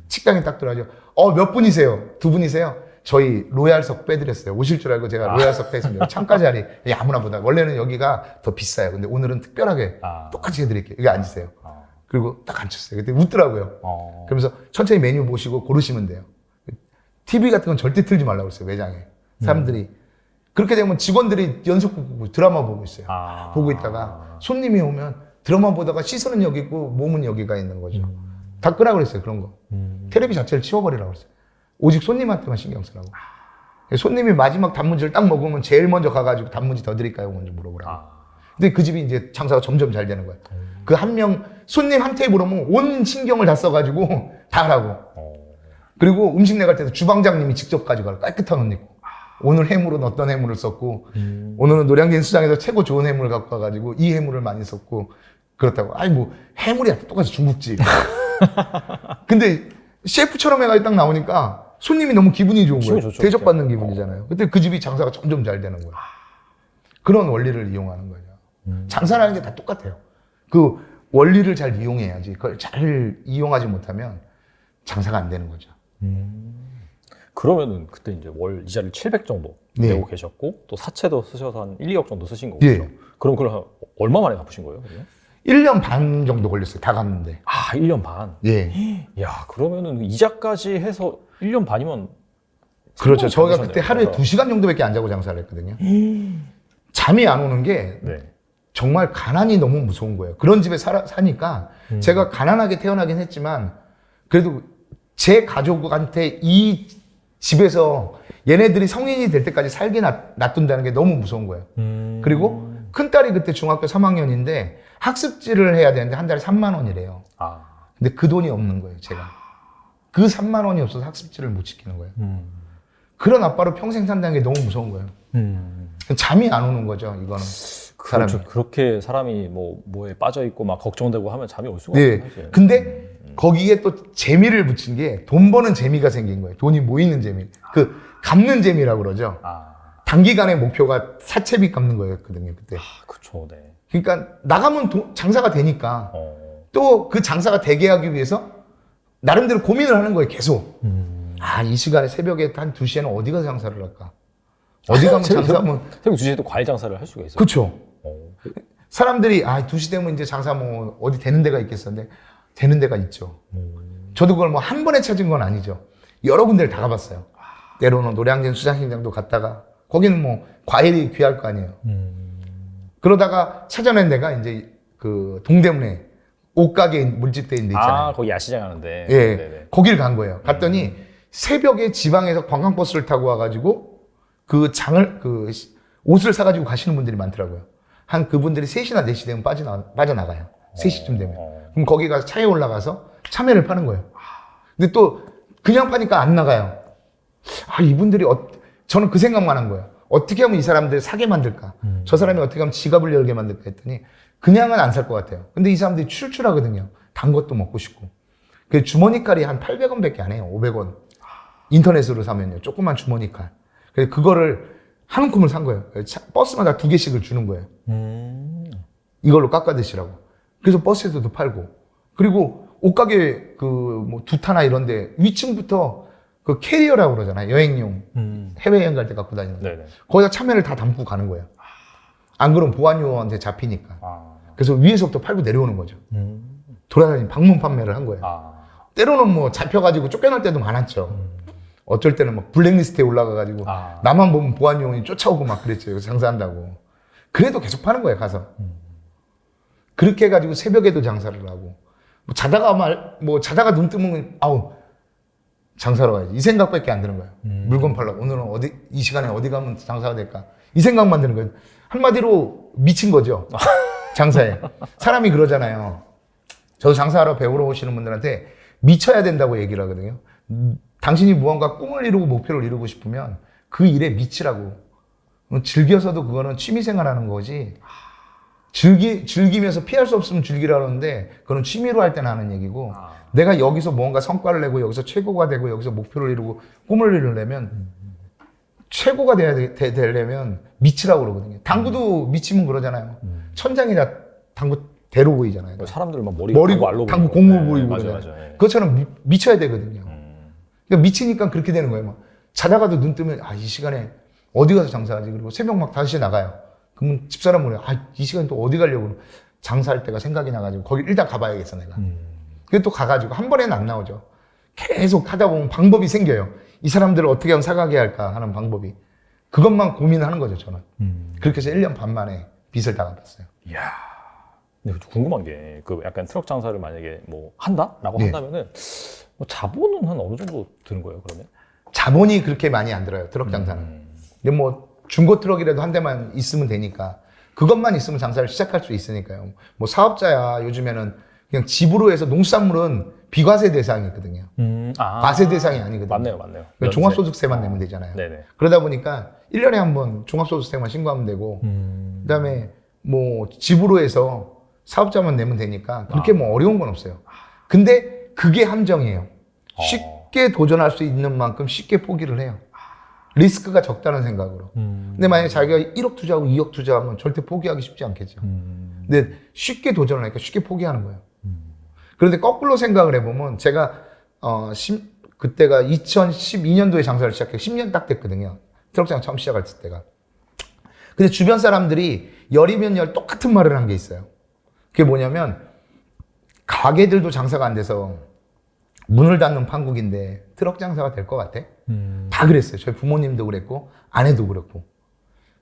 식당에 딱 들어가죠. 몇 분이세요? 2분이세요? 저희 로얄석 빼드렸어요. 오실 줄 알고 제가 로얄석 빼서 창가 자리 아무나 보다. 원래는 여기가 더 비싸요. 근데 오늘은 특별하게 똑같이 해드릴게요. 여기 앉으세요. 그리고 딱 앉혔어요. 그때 웃더라고요. 그러면서 천천히 메뉴 보시고 고르시면 돼요. TV 같은 건 절대 틀지 말라고 그랬어요. 매장에. 사람들이. 그렇게 되면 직원들이 연속 드라마 보고 있어요. 보고 있다가 손님이 오면 드라마 보다가 시선은 여기 있고 몸은 여기가 있는 거죠. 다 끄라고 그랬어요. 그런 거. 텔레비 자체를 치워버리라고 그랬어요. 오직 손님한테만 신경 쓰라고. 손님이 마지막 단무지를 딱 먹으면 제일 먼저 가가지고 단무지 더 드릴까요? 먼저 물어보라고. 근데 그 집이 이제 장사가 점점 잘 되는 거예요. 그 한 명, 손님 한 테이블 오면 온 신경을 다 써가지고 다 하라고. 그리고 음식 내갈 때도 주방장님이 직접 가져가요. 깨끗한 옷 입고. 오늘 해물은 어떤 해물을 썼고, 오늘은 노량진 시장에서 최고 좋은 해물을 갖고 와가지고 이 해물을 많이 썼고, 그렇다고. 아니, 뭐, 해물이야. 똑같이 중국집. 근데 셰프처럼 해가지고 딱 나오니까 손님이 너무 기분이 좋은 거예요. 좋죠, 대접받는 기분이잖아요. 그때 그 집이 장사가 점점 잘 되는 거예요. 그런 원리를 이용하는 거죠. 장사라는 게 다 똑같아요. 그 원리를 잘 이용해야지. 그걸 잘 이용하지 못하면 장사가 안 되는 거죠. 그러면은 그때 이제 월 이자를 700 정도 네. 내고 계셨고 또 사채도 쓰셔서 한 1, 2억 정도 쓰신 거고. 예. 그럼 그걸 한 얼마 만에 갚으신 거예요? 그러면? 1년 반 정도 걸렸어요. 다 갚는데. 아, 1년 반. 예. 야, 그러면은 이자까지 해서 1년 반이면 그렇죠. 저희가 받으셨네요. 그때 하루에 2시간 정도밖에 안 자고 장사를 했거든요. 잠이 안 오는 게 네. 정말 가난이 너무 무서운 거예요. 그런 집에 사니까 제가 가난하게 태어나긴 했지만 그래도 제 가족한테 이 집에서 얘네들이 성인이 될 때까지 살게 놔둔다는 게 너무 무서운 거예요. 그리고 큰딸이 그때 중학교 3학년인데 학습지를 해야 되는데 한 달에 3만 원이래요. 아. 근데 그 돈이 없는 거예요, 제가. 그 3만 원이 없어서 학습지를 못 지키는 거예요. 그런 아빠로 평생 산다는 게 너무 무서운 거예요. 잠이 안 오는 거죠, 이거는. 사람이. 그렇죠. 그렇게 사람이 뭐에 빠져 있고 막 걱정되고 하면 잠이 올 수가 네. 없어요. 사실. 근데 거기에 또 재미를 붙인 게 돈 버는 재미가 생긴 거예요. 돈이 모이는 재미. 그 갚는 재미라고 그러죠. 아, 단기간의 목표가 사채빚 갚는 거였거든요, 그때. 그렇죠. 네. 그러니까 나가면 장사가 되니까 또 그 장사가 되게 하기 위해서 나름대로 고민을 하는 거예요, 계속. 아, 이 시간에 새벽에 한 2시에는 어디 가서 장사를 할까? 어디 가면 장사하면. 새벽 2시에도 과일 장사를 할 수가 있어요. 그렇죠. 사람들이 2시 되면 이제 장사 뭐 어디 되는 데가 있겠었는데 되는 데가 있죠. 저도 그걸 뭐 한 번에 찾은 건 아니죠. 여러 군데를 다 가봤어요. 때로는 노량진 수산시장도 갔다가 거기는 뭐 과일이 귀할 거 아니에요. 그러다가 찾아낸 데가 이제 그 동대문에 옷가게 물집돼 있는 데 있잖아요. 아, 거기 야시장 하는데. 예, 네네. 거길 간 거예요. 갔더니 새벽에 지방에서 관광버스를 타고 와가지고 그 옷을 사가지고 가시는 분들이 많더라고요. 한 그분들이 3시나 4시 되면 빠져나가요. 3시쯤 되면. 그럼 거기 가서 차에 올라가서 참외를 파는 거예요. 근데 또 그냥 파니까 안 나가요. 아, 이분들이 저는 그 생각만 한 거예요. 어떻게 하면 이 사람들 사게 만들까? 저 사람이 어떻게 하면 지갑을 열게 만들까 했더니 그냥은 안 살 것 같아요. 근데 이 사람들이 출출하거든요. 단 것도 먹고 싶고. 그 주머니 칼이 한 800원 밖에 안 해요. 500원. 인터넷으로 사면요. 조그만 주머니 칼. 그래서 그거를 한 움큼을 산 거예요. 버스마다 2개씩을 주는 거예요. 이걸로 깎아 드시라고. 그래서 버스에서도 팔고. 그리고 옷가게 뭐 두타나 이런데 위층부터 그 캐리어라고 그러잖아요. 여행용. 해외여행 갈 때 갖고 다니는. 네네. 거기다 참외를 다 담고 가는 거예요. 안 그러면 보안요원한테 잡히니까. 아. 그래서 위에서부터 팔고 내려오는 거죠. 돌아다니는 방문 판매를 한 거예요. 아. 때로는 뭐 잡혀가지고 쫓겨날 때도 많았죠. 어쩔 때는 막 블랙리스트에 올라가가지고 나만 보면 보안요원이 쫓아오고 막 그랬죠. 여기서 장사한다고. 그래도 계속 파는 거예요, 가서. 그렇게 해가지고 새벽에도 장사를 하고. 자다가 눈 뜨면, 장사로 가야지. 이 생각밖에 안 드는 거예요. 물건 팔라고. 오늘은 이 시간에 어디 가면 장사가 될까? 이 생각만 드는 거예요. 한마디로 미친 거죠. 장사에. 사람이 그러잖아요. 저도 장사하러 배우러 오시는 분들한테 미쳐야 된다고 얘기를 하거든요. 당신이 무언가 꿈을 이루고 목표를 이루고 싶으면 그 일에 미치라고. 즐겨서도 그거는 취미생활 하는 거지. 즐기면서 피할 수 없으면 즐기라 그러는데 그건 취미로 할 때는 하는 얘기고 내가 여기서 뭔가 성과를 내고 여기서 최고가 되고 여기서 목표를 이루고 꿈을 이루려면 최고가 되려면 미치라고 그러거든요. 당구도 미치면 그러잖아요. 천장이 다 당구 대로 보이잖아요. 사람들 막 머리 알로 당구 보이고. 공무 네, 보이고 맞아요, 그러잖아요. 맞아요. 네. 그것처럼 미쳐야 되거든요. 그러니까 미치니까 그렇게 되는 거예요. 막 자다가도 눈 뜨면 이 시간에 어디 가서 장사하지? 그리고 새벽 막 5시에 나가요. 그러면 집사람 뭐래요? 이 시간에 또 어디 가려고? 장사할 때가 생각이 나가지고 거기 일단 가봐야겠어 내가. 그게 또 가가지고 한 번에는 안 나오죠. 계속 하다 보면 방법이 생겨요. 이 사람들을 어떻게 하면 사가게 할까 하는 방법이. 그것만 고민하는 거죠 저는. 그렇게 해서 1년 반 만에 빚을 다 갚았어요. 이야. 근데 궁금한 게 그 약간 트럭 장사를 만약에 뭐 한다라고 네. 한다면은 뭐 자본은 한 어느 정도 드는 거예요 그러면? 자본이 그렇게 많이 안 들어요 트럭 장사는. 근데 뭐 중고 트럭이라도 한 대만 있으면 되니까 그것만 있으면 장사를 시작할 수 있으니까요. 뭐 사업자야 요즘에는 그냥 집으로 해서 농수산물은 비과세 대상이거든요. 과세 대상이 아니거든요. 맞네요. 그러니까 종합소득세만 내면 되잖아요. 네네. 그러다 보니까 1년에 한 번 종합소득세만 신고하면 되고 그다음에 뭐 집으로 해서 사업자만 내면 되니까 그렇게 뭐 어려운 건 없어요. 근데 그게 함정이에요. 쉽게 도전할 수 있는 만큼 쉽게 포기를 해요. 리스크가 적다는 생각으로. 근데 만약에 자기가 1억 투자하고 2억 투자하면 절대 포기하기 쉽지 않겠죠. 근데 쉽게 도전을 하니까 쉽게 포기하는 거예요. 그런데 거꾸로 생각을 해보면 제가 그때가 2012년도에 장사를 시작해 10년 딱 됐거든요. 트럭장 처음 시작할 때가. 근데 주변 사람들이 열이면 열 똑같은 말을 한 게 있어요. 그게 뭐냐면 가게들도 장사가 안 돼서 문을 닫는 판국인데 트럭 장사가 될 것 같아? 다 그랬어요. 저희 부모님도 그랬고 아내도 그랬고.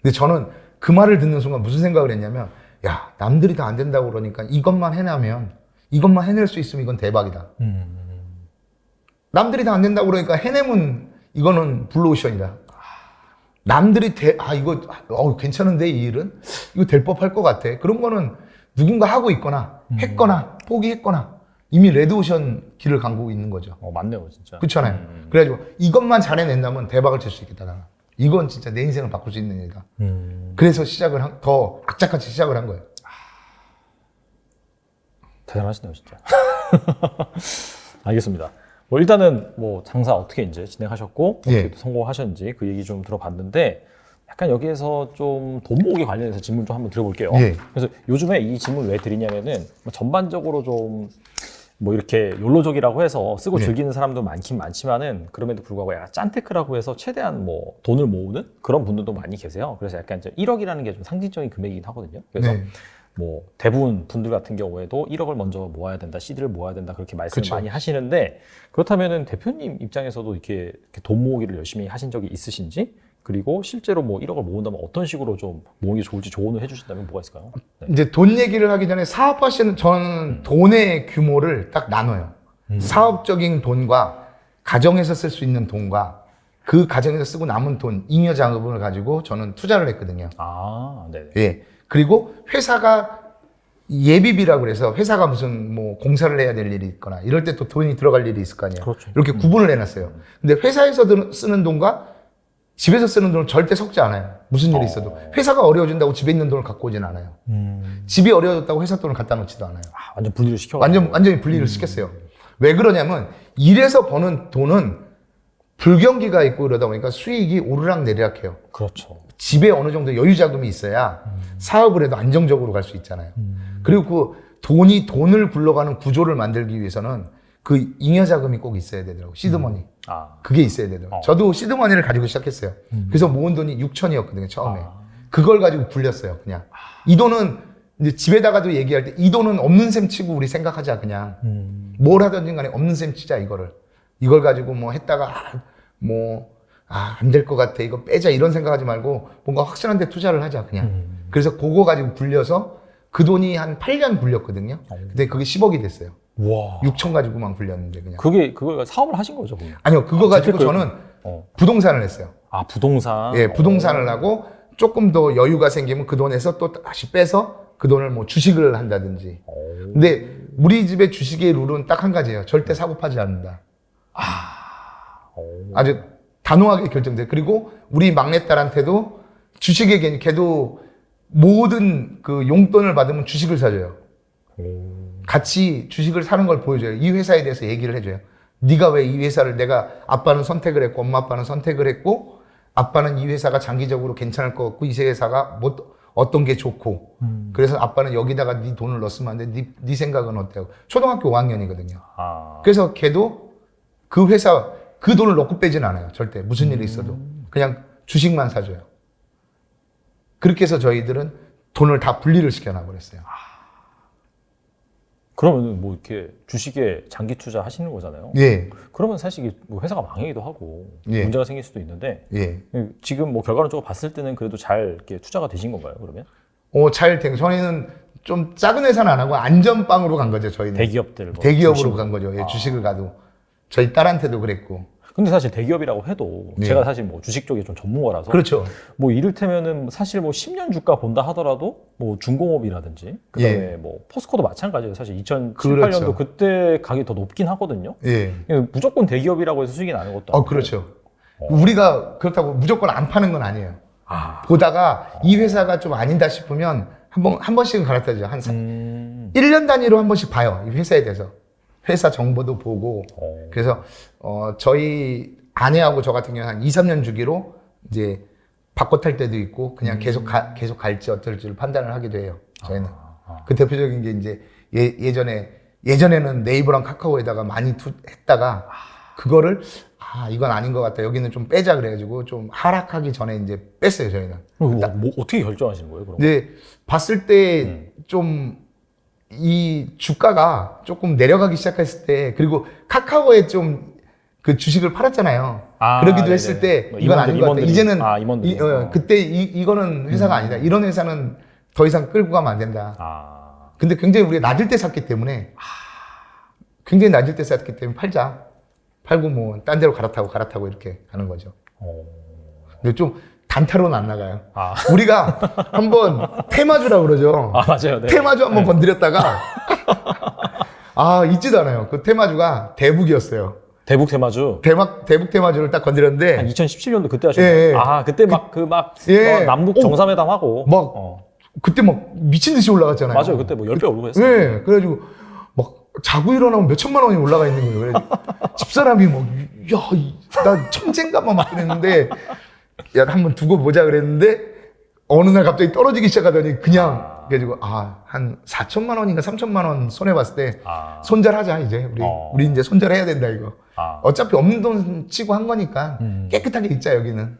근데 저는 그 말을 듣는 순간 무슨 생각을 했냐면 야, 남들이 다 안 된다고 그러니까 이것만 해내면 이것만 해낼 수 있으면 이건 대박이다. 남들이 다 안 된다고 그러니까 해내면 이거는 블루오션이다. 남들이 이거 괜찮은데 이 일은? 이거 될 법할 것 같아. 그런 거는 누군가 하고 있거나 했거나 포기했거나 이미 레드오션 길을 가고 있는 거죠. 맞네요, 진짜. 그렇잖아요. 그래가지고 이것만 잘 해낸다면 대박을 칠 수 있겠다. 나는. 이건 진짜 내 인생을 바꿀 수 있는 일이다. 그래서 더 악착같이 시작을 한 거예요. 대단하시네요, 진짜. 알겠습니다. 뭐 일단은 뭐 장사 어떻게 이제 진행하셨고 어떻게 또 성공하셨는지 그 얘기 좀 들어봤는데 약간 여기에서 좀 돈 모으기 관련해서 질문 좀 한번 드려볼게요. 그래서 요즘에 이 질문 왜 드리냐면은 전반적으로 좀 뭐 이렇게 욜로족이라고 해서 쓰고 즐기는 사람도 많긴 많지만은 그럼에도 불구하고 약간 짠테크라고 해서 최대한 뭐 돈을 모으는 그런 분들도 많이 계세요. 그래서 약간 이제 1억이라는 게 좀 상징적인 금액이긴 하거든요. 그래서 뭐 대부분 분들 같은 경우에도 1억을 먼저 모아야 된다, CD를 모아야 된다 그렇게 말씀을 많이 하시는데 그렇다면은 대표님 입장에서도 이렇게 돈 모으기를 열심히 하신 적이 있으신지 그리고 실제로 뭐 1억을 모은다면 어떤 식으로 좀 모으는 게 좋을지 조언을 해주신다면 뭐가 있을까요? 이제 돈 얘기를 하기 전에 사업하시는 저는 돈의 규모를 딱 나눠요. 사업적인 돈과 가정에서 쓸 수 있는 돈과 그 가정에서 쓰고 남은 돈, 잉여 자금을 가지고 저는 투자를 했거든요. 네네. 예. 그리고 회사가 예비비라고 그래서 회사가 무슨 뭐 공사를 해야 될 일이 있거나 이럴 때 또 돈이 들어갈 일이 있을 거 아니에요. 그렇죠. 이렇게 구분을 해놨어요. 근데 회사에서 쓰는 돈과 집에서 쓰는 돈은 절대 섞지 않아요. 무슨 일이 있어도. 회사가 어려워진다고 집에 있는 돈을 갖고 오진 않아요. 집이 어려워졌다고 회사 돈을 갖다 놓지도 않아요. 완전 분리를 시켜. 완전히 분리를 시켰어요. 왜 그러냐면 일에서 버는 돈은 불경기가 있고 그러다 보니까 수익이 오르락 내리락 해요. 그렇죠. 집에 어느 정도 여유 자금이 있어야 사업을 해도 안정적으로 갈 수 있잖아요. 그리고 그 돈을 굴러가는 구조를 만들기 위해서는 그 잉여 자금이 꼭 있어야 되더라고요. 시드머니. 그게 있어야 되더라고요. 저도 시드머니를 가지고 시작했어요. 그래서 모은 돈이 6천이었거든요, 처음에. 그걸 가지고 굴렸어요, 그냥. 이 돈은 이제 집에다가도 얘기할 때 이 돈은 없는 셈 치고 우리 생각하자, 그냥. 뭘 하든지 간에 없는 셈 치자, 이거를. 이걸 가지고 뭐 했다가 안 될 것 같아. 이거 빼자. 이런 생각하지 말고 뭔가 확실한 데 투자를 하자, 그냥. 그래서 그거 가지고 굴려서 그 돈이 한 8년 굴렸거든요. 근데 그게 10억이 됐어요. 와. 6천 가지고만 굴렸는데 그냥. 그걸 사업을 하신 거죠, 그러면? 아니요, 그거 가지고 저는 부동산을 했어요. 부동산. 예, 부동산을 하고 조금 더 여유가 생기면 그 돈에서 또 다시 빼서 그 돈을 뭐 주식을 한다든지. 근데 우리 집의 주식의 룰은 딱 한 가지예요. 절대 사고 파지 않는다. 아주 단호하게 결정돼요. 그리고 우리 막내딸한테도 주식에 걔도 모든 그 용돈을 받으면 주식을 사줘요. 같이 주식을 사는 걸 보여줘요. 이 회사에 대해서 얘기를 해줘요. 네가 왜 이 회사를 아빠는 선택을 했고 엄마 아빠는 선택을 했고 아빠는 이 회사가 장기적으로 괜찮을 것 같고 이 회사가 어떤 게 좋고 그래서 아빠는 여기다가 네 돈을 넣었으면 안 돼. 네 생각은 어때요? 초등학교 5학년이거든요. 그래서 걔도 그 회사 그 돈을 넣고 빼진 않아요. 절대 무슨 일이 있어도 그냥 주식만 사줘요. 그렇게 해서 저희들은 돈을 다 분리를 시켜놔버렸어요. 그러면 뭐 이렇게 주식에 장기 투자 하시는 거잖아요. 예. 그러면 사실 이게 뭐 회사가 망하기도 하고 예. 문제가 생길 수도 있는데 지금 뭐 결과론적으로 봤을 때는 그래도 잘 이렇게 투자가 되신 건가요? 그러면? 잘 된. 저희는 좀 작은 회사는 안 하고 안전빵으로 간 거죠. 저희는 대기업들 대기업으로 간 거죠. 예, 주식을 가도 저희 딸한테도 그랬고. 근데 사실 대기업이라고 해도 제가 사실 뭐 주식 쪽에 좀 전문가라서 그렇죠. 뭐 이를테면은 사실 뭐 10년 주가 본다 하더라도 뭐 중공업이라든지 그다음에 뭐 포스코도 마찬가지예요. 사실 2007, 그렇죠. 8년도 그때 가격이 더 높긴 하거든요. 예. 무조건 대기업이라고 해서 수익이 나는 것도 아니고. 그렇죠. 우리가 그렇다고 무조건 안 파는 건 아니에요. 보다가 이 회사가 좀 아니다 싶으면 한 번씩은 갈아타죠. 한 1년 단위로 한 번씩 봐요. 이 회사에 대해서. 회사 정보도 보고. 그래서 저희 아내하고 저 같은 경우는 한 2, 3년 주기로 이제 바꿔 탈 때도 있고 그냥 계속 갈지 어떨지를 판단을 하기도 해요. 저희는. 그 대표적인 게 이제 예전에는 네이버랑 카카오에다가 많이 했다가 그거를 이건 아닌 것 같다. 여기는 좀 빼자 그래가지고 좀 하락하기 전에 이제 뺐어요 저희는. 뭐 어떻게 결정하시는 거예요? 그럼? 이제 봤을 때 좀 이 주가가 조금 내려가기 시작했을 때 그리고 카카오에 좀 그 주식을 팔았잖아요. 그러기도 네네. 했을 때 뭐 이건 아닌 것 같다. 이제는 임원들이. 그때 이거는 회사가 아니다. 이런 회사는 더 이상 끌고 가면 안 된다. 근데 굉장히 우리가 낮을 때 샀기 때문에 굉장히 낮을 때 샀기 때문에 팔고 뭐 딴 데로 갈아타고 이렇게 가는 거죠. 근데 좀 단타로는 안 나가요. 우리가 한번 테마주라고 그러죠. 맞아요. 네. 테마주 한번 건드렸다가 잊지도 않아요. 그 테마주가 대북이었어요. 대북 테마주. 대북 테마주를 딱 건드렸는데 2017년도 그때 하셨나요? 예. 그때 막 남북 정상회담 하고 그때 막 미친 듯이 올라갔잖아요. 맞아요. 그때 뭐 10배 오르고 했어요. 네. 그래가지고 막 자고 일어나면 몇 천만 원이 올라가 있는 거예요. 그래서 집사람이 나 천재인가 막 그랬는데 한번 두고 보자 그랬는데 어느 날 갑자기 떨어지기 시작하더니 그냥 그래가지고 한 4천만 원인가 3천만 원 손해 봤을 때 손절하자 이제 우리 이제 손절해야 된다 이거. 어차피 없는 돈 치고 한 거니까 깨끗하게 있자 여기는.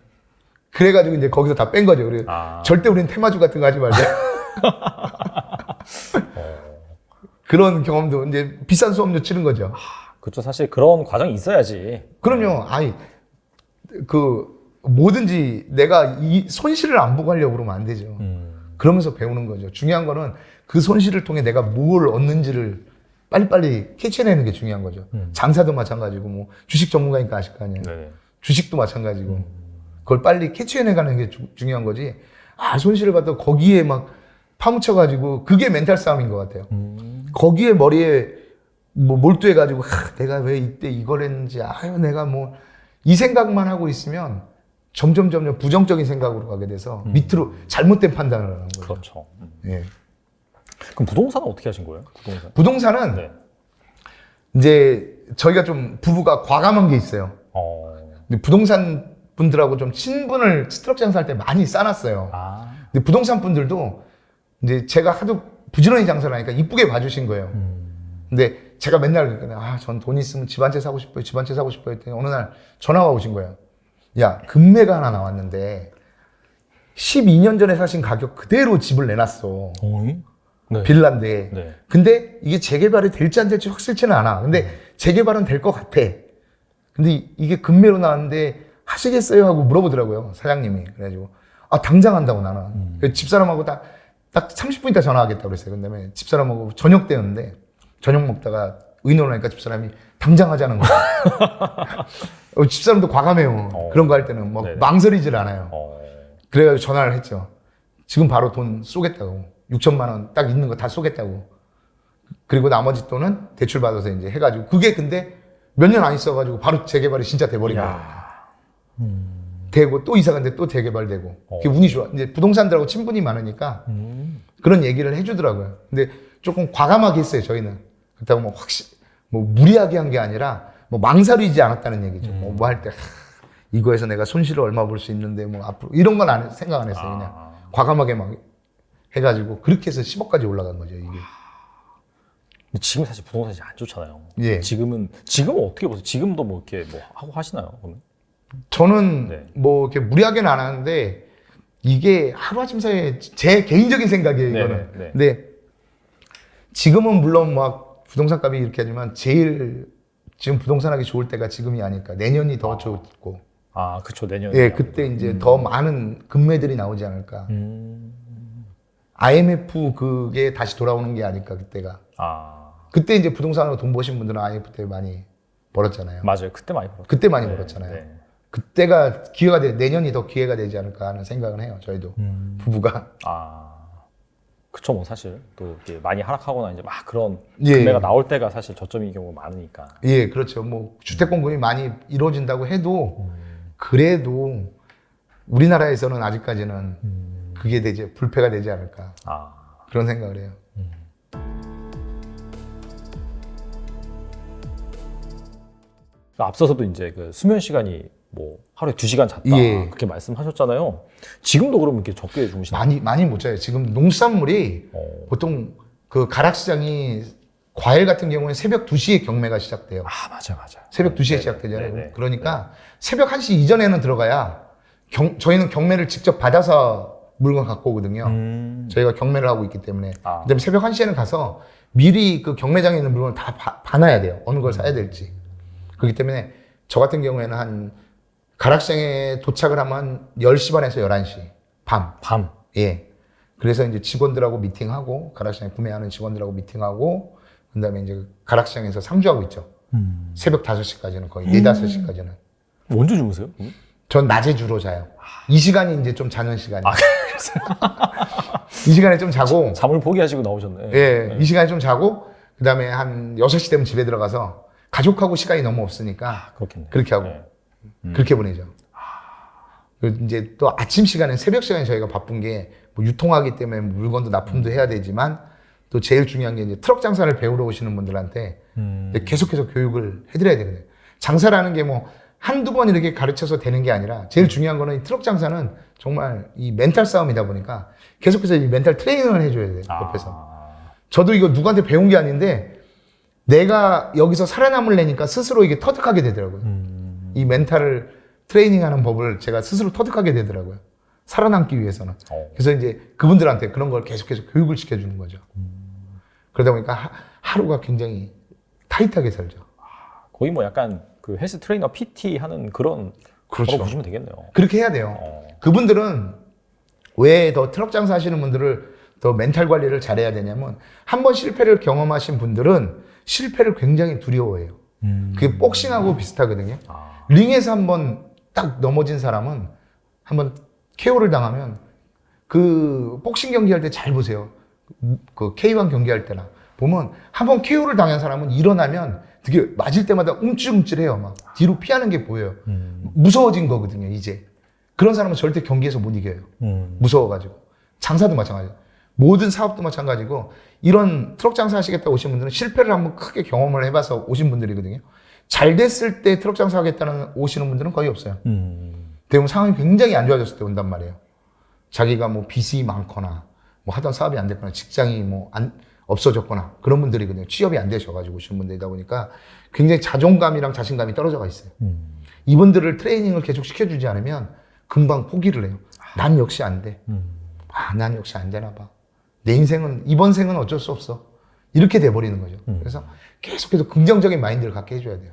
그래가지고 이제 거기서 다 뺀 거죠. 그리고 절대 우리는 테마주 같은 거 하지 말자. 그런 경험도 이제 비싼 수업료 치는 거죠. 그렇죠. 사실 그런 과정이 있어야지. 그럼요. 뭐든지 내가 이 손실을 안 보고 하려고 그러면 안 되죠. 그러면서 배우는 거죠. 중요한 거는 그 손실을 통해 내가 뭘 얻는지를 빨리빨리 캐치해내는 게 중요한 거죠. 장사도 마찬가지고 뭐 주식 전문가니까 아실 거 아니에요. 네. 주식도 마찬가지고 그걸 빨리 캐치해내가는 게 중요한 거지. 손실을 봤다고 거기에 막 파묻혀가지고 그게 멘탈 싸움인 것 같아요. 거기에 머리에 뭐 몰두해가지고 내가 왜 이때 이걸 했는지 내가 뭐 이 생각만 하고 있으면 점점 부정적인 생각으로 가게 돼서 밑으로 잘못된 판단을 하는 거죠. 그렇죠. 예. 그럼 부동산은 어떻게 하신 거예요? 부동산은 네. 이제 저희가 좀 부부가 과감한 게 있어요. 근데 부동산 분들하고 좀 친분을 스트럭 장사할 때 많이 쌓았어요. 근데 부동산 분들도 이제 제가 하도 부지런히 장사를 하니까 이쁘게 봐주신 거예요. 근데 제가 맨날 그러니까 전 돈 있으면 집 한 채 사고 싶어요. 집 한 채 사고 싶어요. 했더니 어느 날 전화가 오신 거예요. 야, 금매가 하나 나왔는데 12년 전에 사신 가격 그대로 집을 내놨어. 네. 빌라인데. 네. 근데 이게 재개발이 될지 안 될지 확실치는 않아. 근데 재개발은 될 것 같아. 근데 이게 금매로 나왔는데 하시겠어요? 하고 물어보더라고요. 사장님이. 그래가지고 당장 한다고 나는. 그래서 집사람하고 딱 30분 있다 전화하겠다고 그랬어요. 그다음에 집사람하고 저녁 때였는데 저녁 먹다가 의논을 하니까 집사람이 당장 하자는 거예요. 집사람도 과감해요. 그런 거 할 때는 뭐 망설이질 않아요. 그래가지고 전화를 했죠. 지금 바로 돈 쏘겠다고. 6천만 원 딱 있는 거 다 쏘겠다고. 그리고 나머지 돈은 대출 받아서 이제 해가지고 그게 근데 몇 년 안 있어가지고 바로 재개발이 진짜 돼버린 거예요. 되고 또 이사 갔는데 또 재개발되고. 그게 운이 좋아. 이제 부동산들하고 친분이 많으니까 그런 얘기를 해주더라고요. 근데 조금 과감하게 했어요 저희는. 그렇다고 뭐 무리하게 한 게 아니라 뭐 망설이지 않았다는 얘기죠. 뭐 할 때 이거에서 내가 손실을 얼마 볼 수 있는데 뭐 앞으로 이런 건 생각 안 했어요. 그냥 과감하게 막 해가지고 그렇게 해서 10억까지 올라간 거죠 이게. 지금 사실 부동산이 안 좋잖아요. 예. 지금은 어떻게 보세요? 지금도 뭐 이렇게 뭐 하고 하시나요? 그러면? 저는 뭐 이렇게 무리하게는 안 하는데 이게 하루아침 사이에 제 개인적인 생각이에요 이거는. 네. 근데 지금은 물론 막 부동산 값이 이렇게 하지만 제일 지금 부동산 하기 좋을 때가 지금이 아닐까. 내년이 더 좋고. 그쵸. 내년. 예, 그때 이제 더 많은 금매들이 나오지 않을까. IMF 그게 다시 돌아오는 게 아닐까 그때가. 그때 이제 부동산으로 돈 버신 분들은 IMF 때 많이 벌었잖아요. 맞아요. 그때 많이 벌었죠. 그때 많이 벌었잖아요. 네. 그때가 내년이 더 기회가 되지 않을까 하는 생각은 해요. 저희도 부부가. 그쵸. 뭐 사실 또 이렇게 많이 하락하거나 이제 막 그런 예. 금매가 나올 때가 사실 저점인 경우가 많으니까. 예, 그렇죠. 뭐 주택 공급이 많이 이루어진다고 해도 그래도 우리나라에서는 아직까지는 그게 불패가 되지 않을까. 그런 생각을 해요. 앞서서도 이제 그 수면 시간이 뭐 하루에 2시간 잤다 예. 그렇게 말씀하셨잖아요. 지금도 그러면 이렇게 적게 주무시나요? 많이 못 자요. 지금 농수산물이 보통 그 가락시장이 과일 같은 경우는 새벽 2시에 경매가 시작돼요. 아, 맞아요. 새벽 2시에 네네. 시작되잖아요. 네네. 그러니까 새벽 1시 이전에는 들어가야 저희는 경매를 직접 받아서 물건 갖고 오거든요. 저희가 경매를 하고 있기 때문에. 그다음에 새벽 1시에는 가서 미리 그 경매장에 있는 물건을 다 봐놔야 돼요. 어느 걸 사야 될지. 그렇기 때문에 저 같은 경우에는 한 가락시장에 도착을 하면 10시 반에서 11시. 밤. 예. 그래서 이제 직원들하고 미팅하고, 가락시장에 구매하는 직원들하고 미팅하고, 그 다음에 이제 가락시장에서 상주하고 있죠. 새벽 5시까지는 거의 4, 5시까지는. 언제 주무세요? 전 낮에 주로 자요. 이 시간이 이제 좀 자는 시간이에요. 이 시간에 좀 자고. 잠을 포기하시고 나오셨네. 예. 이 시간에 좀 자고, 그 다음에 한 6시 되면 집에 들어가서 가족하고 시간이 너무 없으니까. 그렇겠네. 그렇게 하고. 그렇게 보내죠. 그리고 이제 또 아침 시간에, 새벽 시간에 저희가 바쁜 게 뭐 유통하기 때문에 물건도 납품도 해야 되지만 또 제일 중요한 게 이제 트럭 장사를 배우러 오시는 분들한테 계속해서 교육을 해드려야 되거든요. 장사라는 게 뭐 한두 번 이렇게 가르쳐서 되는 게 아니라 제일 중요한 거는 이 트럭 장사는 정말 이 멘탈 싸움이다 보니까 계속해서 이 멘탈 트레이닝을 해줘야 돼요. 옆에서. 저도 이거 누구한테 배운 게 아닌데 내가 여기서 살아남으려니까 스스로 이게 터득하게 되더라고요. 이 멘탈을 트레이닝하는 법을 제가 스스로 터득하게 되더라고요. 살아남기 위해서는. 그래서 이제 그분들한테 그런 걸 계속해서 교육을 시켜주는 거죠. 그러다 보니까 하루가 굉장히 타이트하게 살죠. 거의 뭐 약간 그 헬스 트레이너 PT 하는 그런 그렇죠. 거라고 보시면 되겠네요. 그렇게 해야 돼요. 그분들은 왜 더 트럭 장사 하시는 분들을 더 멘탈 관리를 잘해야 되냐면 한 번 실패를 경험하신 분들은 실패를 굉장히 두려워해요. 그게 복싱하고 비슷하거든요. 링에서 한번 딱 넘어진 사람은 한번 KO를 당하면 그 복싱 경기할 때 잘 보세요. 그 K1 경기할 때나 보면 한번 KO를 당한 사람은 일어나면 되게 맞을 때마다 움찔움찔해요. 막 뒤로 피하는 게 보여요. 무서워진 거거든요. 이제 그런 사람은 절대 경기에서 못 이겨요. 무서워가지고. 장사도 마찬가지예요. 모든 사업도 마찬가지고 이런 트럭 장사 하시겠다 오신 분들은 실패를 한번 크게 경험을 해봐서 오신 분들이거든요. 잘 됐을 때 트럭 장사 하겠다는 오시는 분들은 거의 없어요. 대부분 상황이 굉장히 안 좋아졌을 때 온단 말이에요. 자기가 뭐 빚이 많거나 뭐 하던 사업이 안 됐거나 직장이 뭐 없어졌거나 그런 분들이거든요. 취업이 안 되셔가지고 오시는 분들이다 보니까 굉장히 자존감이랑 자신감이 떨어져가 있어요. 이분들을 트레이닝을 계속 시켜주지 않으면 금방 포기를 해요. 난 역시 안 돼. 난 역시 안 되나 봐. 내 인생은, 이번 생은 어쩔 수 없어. 이렇게 돼버리는 거죠. 그래서 계속해서 긍정적인 마인드를 갖게 해줘야 돼요.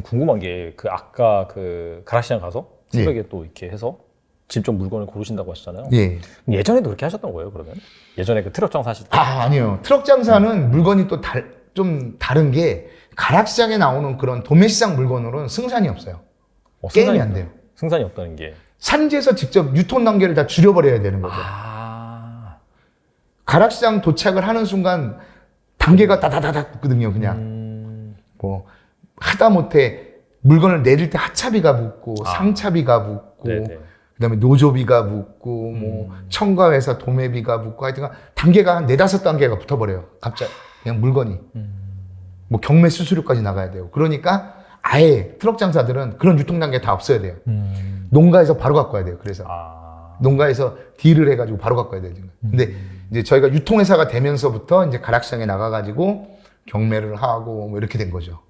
궁금한 게 그 아까 그 가락시장 가서 새벽에 또 이렇게 해서 직접 물건을 고르신다고 하셨잖아요. 예. 예전에도 그렇게 하셨던 거예요, 그러면? 예전에 그 트럭 장사 하실 때? 아니요. 트럭 장사는 물건이 또 좀 다른 게 가락시장에 나오는 그런 도매시장 물건으로는 승산이 없어요. 게임이 안 돼요. 승산이 없다는 게. 산지에서 직접 유통 단계를 다 줄여버려야 되는 거죠. 가락시장 도착을 하는 순간 단계가 다다다닥 붙거든요, 그냥. 뭐, 하다못해 물건을 내릴 때 하차비가 붙고, 상차비가 붙고, 그 다음에 노조비가 붙고, 뭐, 첨가회사 도매비가 붙고, 하여튼 단계가 한 4, 5단계가 붙어버려요. 갑자기. 그냥 물건이. 뭐, 경매 수수료까지 나가야 돼요. 그러니까 아예 트럭 장사들은 그런 유통 단계 다 없어야 돼요. 농가에서 바로 갖고 와야 돼요. 그래서. 농가에서 딜을 해가지고 바로 갖고 와야 돼요. 근데 이제 저희가 유통회사가 되면서부터 이제 가락시장에 나가가지고 경매를 하고 뭐 이렇게 된 거죠.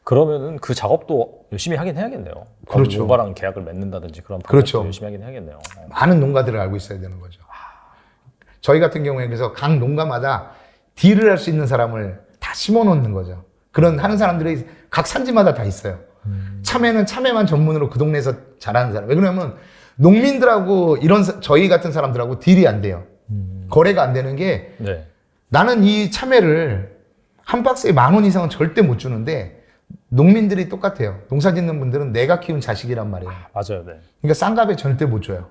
그러면은 그 작업도 열심히 하긴 해야겠네요. 그렇죠. 농가랑 계약을 맺는다든지 그런 방법도 그렇죠. 열심히 하긴 해야겠네요. 많은 농가들을 알고 있어야 되는 거죠. 저희 같은 경우에 그래서 각 농가마다 딜을 할 수 있는 사람을 다 심어 놓는 거죠. 그런 하는 사람들이 각 산지마다 다 있어요. 참외는 참외만 전문으로 그 동네에서 잘하는 사람. 왜 그러냐면 농민들하고 저희 같은 사람들하고 딜이 안 돼요. 거래가 안 되는 게 나는 이 참외를 한 박스에 10,000원 이상은 절대 못 주는데 농민들이 똑같아요. 농사 짓는 분들은 내가 키운 자식이란 말이에요. 맞아요. 네. 그러니까 싼 값에 절대 못 줘요.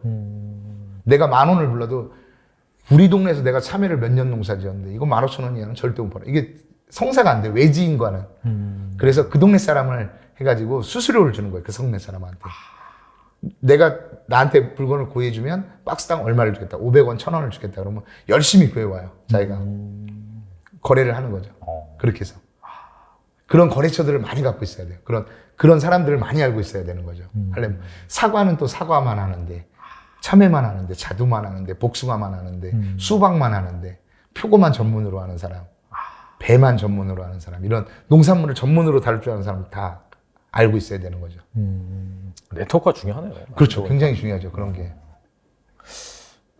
내가 10,000원을 불러도 우리 동네에서 내가 참외를 몇 년 농사 지었는데 이거 15,000원 이하는 절대 못 팔아. 이게 성사가 안 돼. 외지인과는. 그래서 그 동네 사람을 해가지고 수수료를 주는 거예요. 그 동네 사람한테. 내가 나한테 물건을 구해주면 박스당 얼마를 주겠다. 500원, 1,000원을 주겠다. 그러면 열심히 구해와요. 자기가. 거래를 하는 거죠. 그렇게 해서. 그런 거래처들을 많이 갖고 있어야 돼요. 그런 사람들을 많이 알고 있어야 되는 거죠. 하려면 사과는 또 사과만 하는데, 참외만 하는데, 자두만 하는데, 복숭아만 하는데, 수박만 하는데, 표고만 전문으로 하는 사람, 배만 전문으로 하는 사람, 이런 농산물을 전문으로 다룰 줄 아는 사람 다 알고 있어야 되는 거죠. 네트워크가 중요하네요. 그렇죠. 굉장히 중요하죠. 그런 게.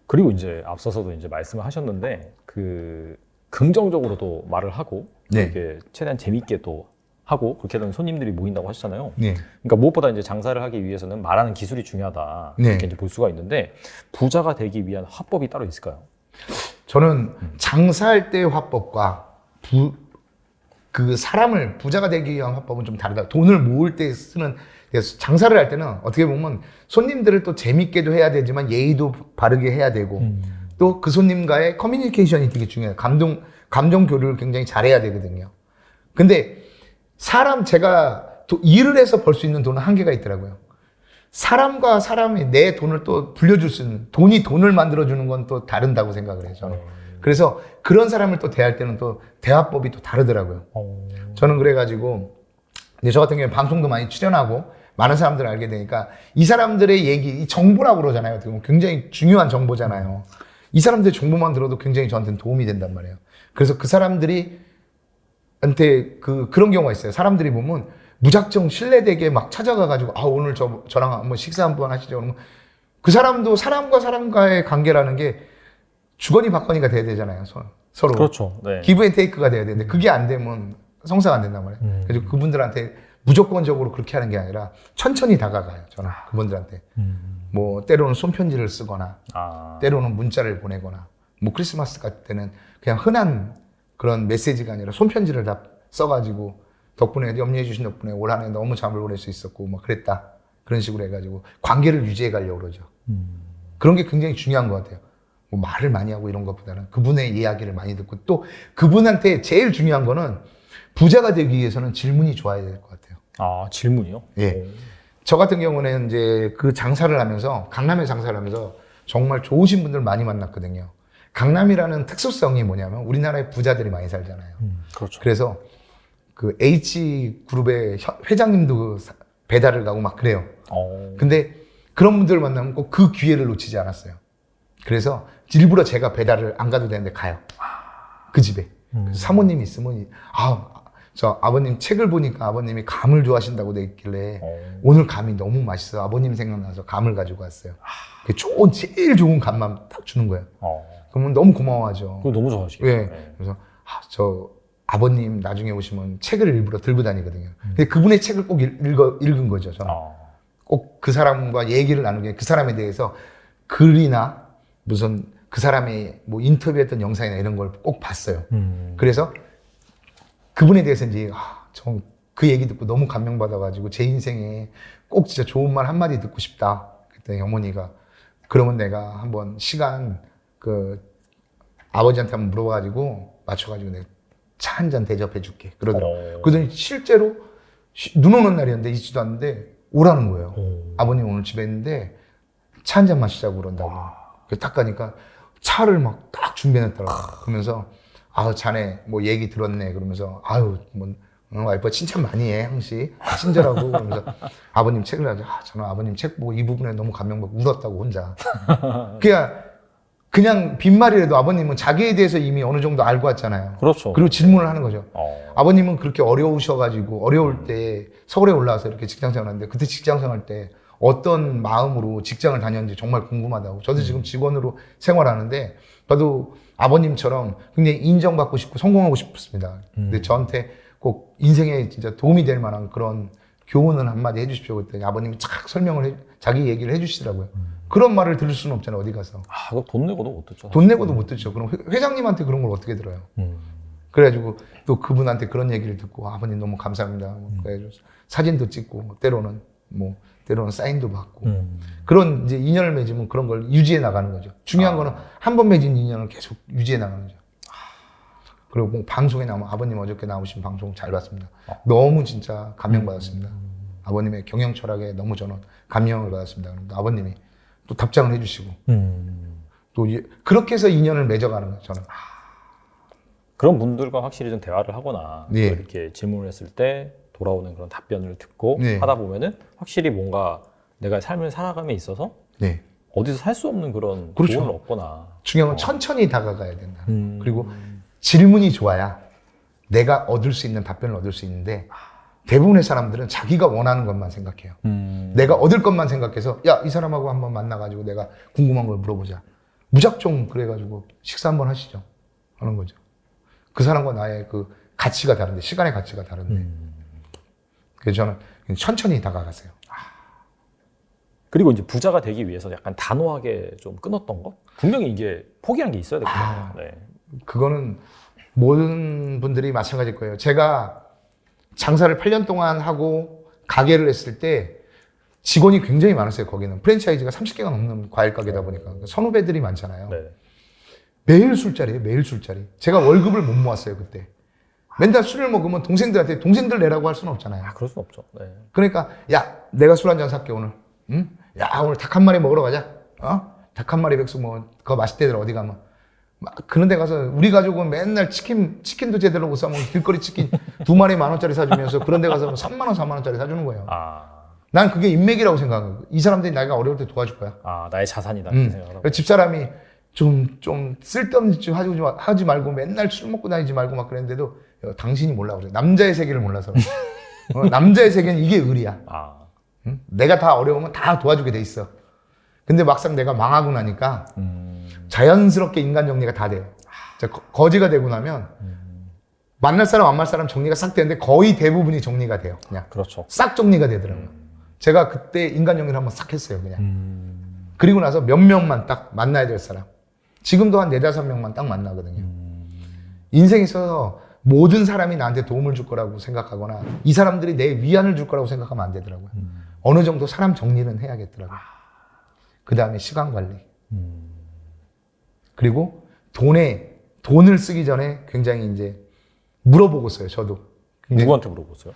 그리고 이제 앞서서도 이제 말씀을 하셨는데 그 긍정적으로도 말을 하고 네. 이렇게 최대한 재밌게 또 하고 그렇게 되면 손님들이 모인다고 하셨잖아요. 네. 그러니까 무엇보다 이제 장사를 하기 위해서는 말하는 기술이 중요하다. 네. 이렇게 이제 볼 수가 있는데 부자가 되기 위한 화법이 따로 있을까요? 저는 장사할 때의 화법과 그 사람을 부자가 되기 위한 화법은 좀 다르다. 돈을 모을 때 쓰는, 장사를 할 때는 어떻게 보면 손님들을 또 재밌게도 해야 되지만 예의도 바르게 해야 되고 또 그 손님과의 커뮤니케이션이 되게 중요해요. 감정 교류를 굉장히 잘해야 되거든요. 근데 제가 일을 해서 벌 수 있는 돈은 한계가 있더라고요. 사람과 사람이 내 돈을 또 불려줄 수 있는, 돈이 돈을 만들어주는 건 또 다른다고 생각을 해요, 저는. 그래서 그런 사람을 또 대할 때는 또 대화법이 또 다르더라고요. 저는 그래가지고, 이제 저 같은 경우에 방송도 많이 출연하고, 많은 사람들을 알게 되니까, 이 사람들의 얘기, 이 정보라고 그러잖아요. 어떻게 보면 굉장히 중요한 정보잖아요. 이 사람들의 정보만 들어도 굉장히 저한테는 도움이 된단 말이에요. 그래서 그 사람들이, 한테 그런 경우가 있어요. 사람들이 보면, 무작정 신뢰되게 막 찾아가가지고, 오늘 저랑 한번 식사 한번 하시죠. 그러면 그 사람도 사람과 사람과의 관계라는 게 주거니 받거니가 돼야 되잖아요. 서로. 그렇죠. 네. 기브 앤 테이크가 돼야 되는데 그게 안 되면 성사가 안 된단 말이에요. 그래서 그분들한테 무조건적으로 그렇게 하는 게 아니라 천천히 다가가요. 저는 그분들한테. 뭐 때로는 손편지를 쓰거나 때로는 문자를 보내거나 뭐 크리스마스 같을 때는 그냥 흔한 그런 메시지가 아니라 손편지를 다 써가지고 덕분에 염려해 주신 덕분에 올 한 해 너무 잘 보낼 수 있었고 막 그랬다. 그런 식으로 해가지고 관계를 유지해 가려고 그러죠. 그런 게 굉장히 중요한 것 같아요. 뭐 말을 많이 하고 이런 것보다는 그분의 이야기를 많이 듣고 또 그분한테 제일 중요한 거는 부자가 되기 위해서는 질문이 좋아야 될 것 같아요. 질문이요? 예. 저 같은 경우는 이제 그 장사를 하면서 강남에 장사를 하면서 정말 좋으신 분들 많이 만났거든요. 강남이라는 특수성이 뭐냐면 우리나라에 부자들이 많이 살잖아요. 그렇죠. 그래서 그 H그룹의 회장님도 배달을 가고 막 그래요. 근데 그런 분들을 만나면 꼭 그 기회를 놓치지 않았어요. 그래서 일부러 제가 배달을 안 가도 되는데 가요. 그 집에. 그래서 사모님이 있으면, 저 아버님 책을 보니까 아버님이 감을 좋아하신다고 돼 있길래 오늘 감이 너무 맛있어. 아버님 생각나서 감을 가지고 왔어요. 제일 좋은 감만 딱 주는 거예요. 그러면 너무 고마워하죠. 그거 너무 좋아하시겠어요. 네. 그래서 아버님 나중에 오시면 책을 일부러 들고 다니거든요. 근데 그분의 책을 꼭 읽은 거죠, 저는. 꼭 그 사람과 얘기를 나누게, 그 사람에 대해서 글이나 무슨 그 사람의 뭐 인터뷰했던 영상이나 이런 걸 꼭 봤어요. 그래서 그분에 대해서 이제, 그 얘기 듣고 너무 감명받아가지고 제 인생에 꼭 진짜 좋은 말 한마디 듣고 싶다. 그랬더니 어머니가, 그러면 내가 한번 시간, 아버지한테 한번 물어봐가지고, 맞춰가지고 내가 차 한 잔 대접해 줄게. 그러더라고요. 그러더니 실제로 눈 오는 날이었는데 있지도 않는데 오라는 거예요. 아버님 오늘 집에 있는데 차 한 잔 마시자고 그런다고. 딱 가니까 차를 막 딱 준비해놨더라고요. 그러면서 자네 뭐 얘기 들었네. 그러면서 와이프가 칭찬 많이 해 항시 친절하고. 그러면서 아버님 책을 하죠. 저는 아버님 책 보고 이 부분에 너무 감명받고 울었다고 혼자. 그냥 빈말이라도 아버님은 자기에 대해서 이미 어느 정도 알고 왔잖아요. 그렇죠. 그리고 질문을 하는 거죠. 아버님은 그렇게 어려우셔가지고 어려울 때 서울에 올라와서 이렇게 직장생활 하는데 그때 직장생활 때 어떤 마음으로 직장을 다녔는지 정말 궁금하다고. 저도 지금 직원으로 생활하는데 저도 아버님처럼 굉장히 인정받고 싶고 성공하고 싶습니다. 근데 저한테 꼭 인생에 진짜 도움이 될 만한 그런 교훈을 한마디 해주십시오. 그랬더니 아버님이 착 자기 얘기를 해주시더라고요. 그런 말을 들을 수는 없잖아요, 어디 가서. 그거 돈 내고도 못 듣죠. 돈 내고도 못 듣죠. 그럼 회장님한테 그런 걸 어떻게 들어요? 그래가지고 또 그분한테 그런 얘기를 듣고 아버님 너무 감사합니다. 그래가지고 사진도 찍고 때로는 사인도 받고 그런 이제 인연을 맺으면 그런 걸 유지해 나가는 거죠. 중요한 거는 한 번 맺은 인연을 계속 유지해 나가는 거죠. 그리고 뭐 방송에 나오면 아버님 어저께 나오신 방송 잘 봤습니다. 너무 진짜 감명받았습니다. 아버님의 경영 철학에 너무 저는 감명을 받았습니다. 아버님이 또 답장을 해주시고 또 그렇게 해서 인연을 맺어가는 거예요. 저는. 그런 분들과 확실히 좀 대화를 하거나 네. 이렇게 질문을 했을 때 돌아오는 그런 답변을 듣고 네. 하다 보면은 확실히 뭔가 내가 삶을 살아감에 있어서 네. 어디서 살 수 없는 그런 그렇죠. 돈을 얻거나. 중요한 건 천천히 다가가야 된다. 그리고 질문이 좋아야 내가 얻을 수 있는 답변을 얻을 수 있는데 대부분의 사람들은 자기가 원하는 것만 생각해요. 내가 얻을 것만 생각해서 야, 이 사람하고 한번 만나가지고 내가 궁금한 걸 물어보자. 무작정 그래가지고 식사 한번 하시죠. 하는 거죠. 그 사람과 나의 그 가치가 다른데, 시간의 가치가 다른데. 그래서 저는 천천히 다가가세요. 그리고 이제 부자가 되기 위해서 약간 단호하게 좀 끊었던 거? 분명히 이게 포기한 게 있어야 될 거예요. 네. 그거는 모든 분들이 마찬가지일 거예요. 제가 장사를 8년 동안 하고 가게를 했을 때 직원이 굉장히 많았어요. 거기는 프랜차이즈가 30개가 넘는 과일 가게다 보니까 선후배들이 많잖아요. 네. 매일 술자리예요. 매일 술자리. 제가 월급을 못 모았어요. 그때. 맨날 술을 먹으면 동생들한테 동생들 내라고 할 수는 없잖아요. 그럴 순 없죠. 네. 그러니까 야, 내가 술 한 잔 살게 오늘. 응? 야, 오늘 닭 한 마리 먹으러 가자. 닭 한 마리 백숙 뭐 그거 맛있대더라. 어디 가면. 막 그런 데 가서 우리 가족은 맨날 치킨도 제대로 못 사 먹고 길거리 치킨 2마리 10,000원짜리 사주면서 그런 데 가서 3만 원, 4만 원짜리 사주는 거예요. 난 그게 인맥이라고 생각해요. 이 사람들이 나이가 어려울 때 도와줄 거야. 나의 자산이다. 이렇게 생각하고. 집사람이 좀 쓸데없는 짓 하지 말고 맨날 술 먹고 다니지 말고 막 그랬는데도 당신이 몰라 그래. 남자의 세계를 몰라서. 남자의 세계는 이게 의리야. 응? 내가 다 어려우면 다 도와주게 돼 있어. 근데 막상 내가 망하고 나니까 자연스럽게 인간 정리가 다 돼요. 거지가 되고 나면 만날 사람 안 만날 사람 정리가 싹 되는데 거의 대부분이 정리가 돼요. 그냥 그렇죠. 싹 정리가 되더라고요. 제가 그때 인간 정리를 한번 싹 했어요. 그냥. 그리고 나서 몇 명만 딱 만나야 될 사람. 지금도 한 4-5명만 딱 만나거든요. 인생에 있어서 모든 사람이 나한테 도움을 줄 거라고 생각하거나 이 사람들이 내 위안을 줄 거라고 생각하면 안 되더라고요. 어느 정도 사람 정리는 해야겠더라고요. 그 다음에 시간 관리. 그리고 돈을 쓰기 전에 굉장히 이제 물어보고 써요, 저도. 누구한테 물어보세요?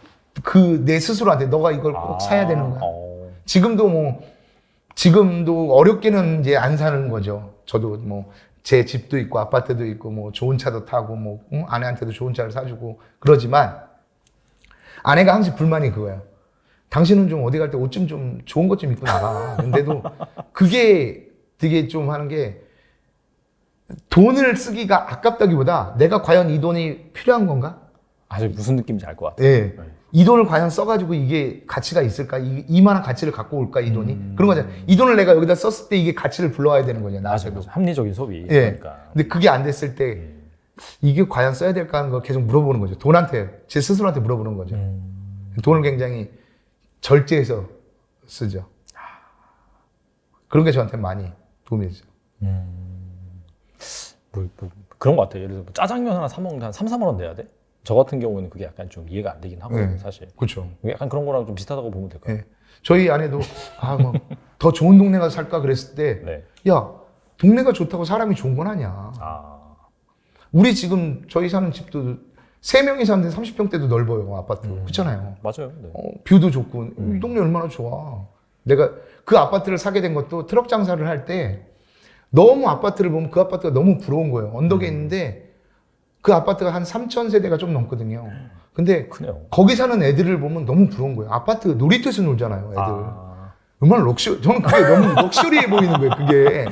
내 스스로한테 너가 이걸 꼭 사야 되는 거야. 지금도 어렵게는 이제 안 사는 거죠. 저도 뭐 제 집도 있고 아파트도 있고 뭐 좋은 차도 타고 뭐 아내한테도 좋은 차를 사주고 그러지만 아내가 항상 불만이 그거예요. 당신은 좀 어디 갈 때 옷 좀 좋은 것 좀 입고 나가. 근데도 그게 되게 좀 하는 게 돈을 쓰기가 아깝다기보다 내가 과연 이 돈이 필요한 건가? 무슨 느낌인지 알 것 같아요. 네. 이 돈을 과연 써가지고 이게 가치가 있을까? 이만한 가치를 갖고 올까, 이 돈이? 그런 거잖아요. 이 돈을 내가 여기다 썼을 때 이게 가치를 불러와야 되는 거죠, 나한테도. 합리적인 소비. 예. 그러니까. 근데 그게 안 됐을 때 이게 과연 써야 될까 하는 걸 계속 물어보는 거죠. 돈한테, 제 스스로한테 물어보는 거죠. 돈을 굉장히 절제해서 쓰죠. 그런 게 저한테 많이 도움이 되죠. 그런 것 같아요. 예를 들어 짜장면 하나 사 먹는데 한 3-4만 원 내야 돼? 저 같은 경우는 그게 약간 좀 이해가 안 되긴 하거든요, 사실. 그렇죠. 약간 그런 거랑 좀 비슷하다고 보면 될까요? 네. 저희 아내도 뭐 더 좋은 동네 가서 살까 그랬을 때, 네. 야, 동네가 좋다고 사람이 좋은 건 아니야. 우리 지금 저희 사는 집도 3명이 사는데 30평대도 넓어요, 아파트. 그렇잖아요. 맞아요. 네. 뷰도 좋고 이 동네 얼마나 좋아. 내가 그 아파트를 사게 된 것도 트럭 장사를 할 때 너무 아파트를 보면 그 아파트가 너무 부러운 거예요. 언덕에 있는데 그 아파트가 한 3,000세대가 좀 넘거든요. 근데 크네요. 거기 사는 애들을 보면 너무 부러운 거예요. 아파트 놀이터에서 놀잖아요, 애들. 얼마나 저는 그게 너무 럭셔리해 보이는 거예요, 그게.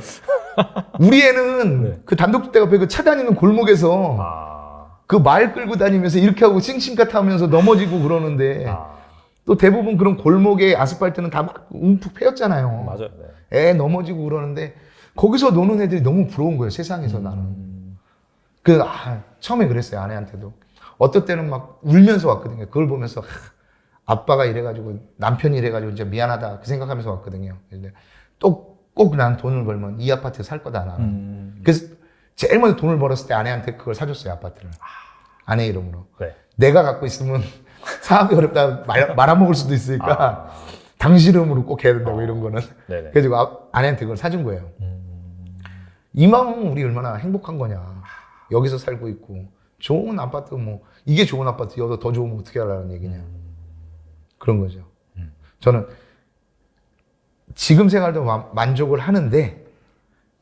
우리 애는 그 단독주택 앞에 그 차 다니는 골목에서 그 말 끌고 다니면서 이렇게 하고 싱싱카 타면서 넘어지고 그러는데 또 대부분 그런 골목에 아스팔트는 다 막 움푹 패였잖아요. 맞아요. 애 넘어지고 그러는데 거기서 노는 애들이 너무 부러운 거예요, 세상에서 나는. 처음에 그랬어요, 아내한테도. 어떨 때는 막 울면서 왔거든요. 그걸 보면서 아빠가 이래가지고 남편이 이래가지고 이제 미안하다 그 생각하면서 왔거든요. 근데 꼭 난 돈을 벌면 이 아파트에 살 거다 나는. 그래서 제일 먼저 돈을 벌었을 때 아내한테 그걸 사줬어요, 아파트를. 아내 이름으로. 네. 내가 갖고 있으면 사업이 어렵다 말아먹을 수도 있으니까 당신 이름으로 꼭 해야 된다고 이런 거는. 네네. 그래가지고 아내한테 그걸 사준 거예요. 이 마음은 우리 얼마나 행복한 거냐. 여기서 살고 있고 좋은 아파트 뭐 이게 좋은 아파트 여기서 더 좋으면 어떻게 하라는 얘기냐. 그런 거죠. 저는 지금 생활도 만족을 하는데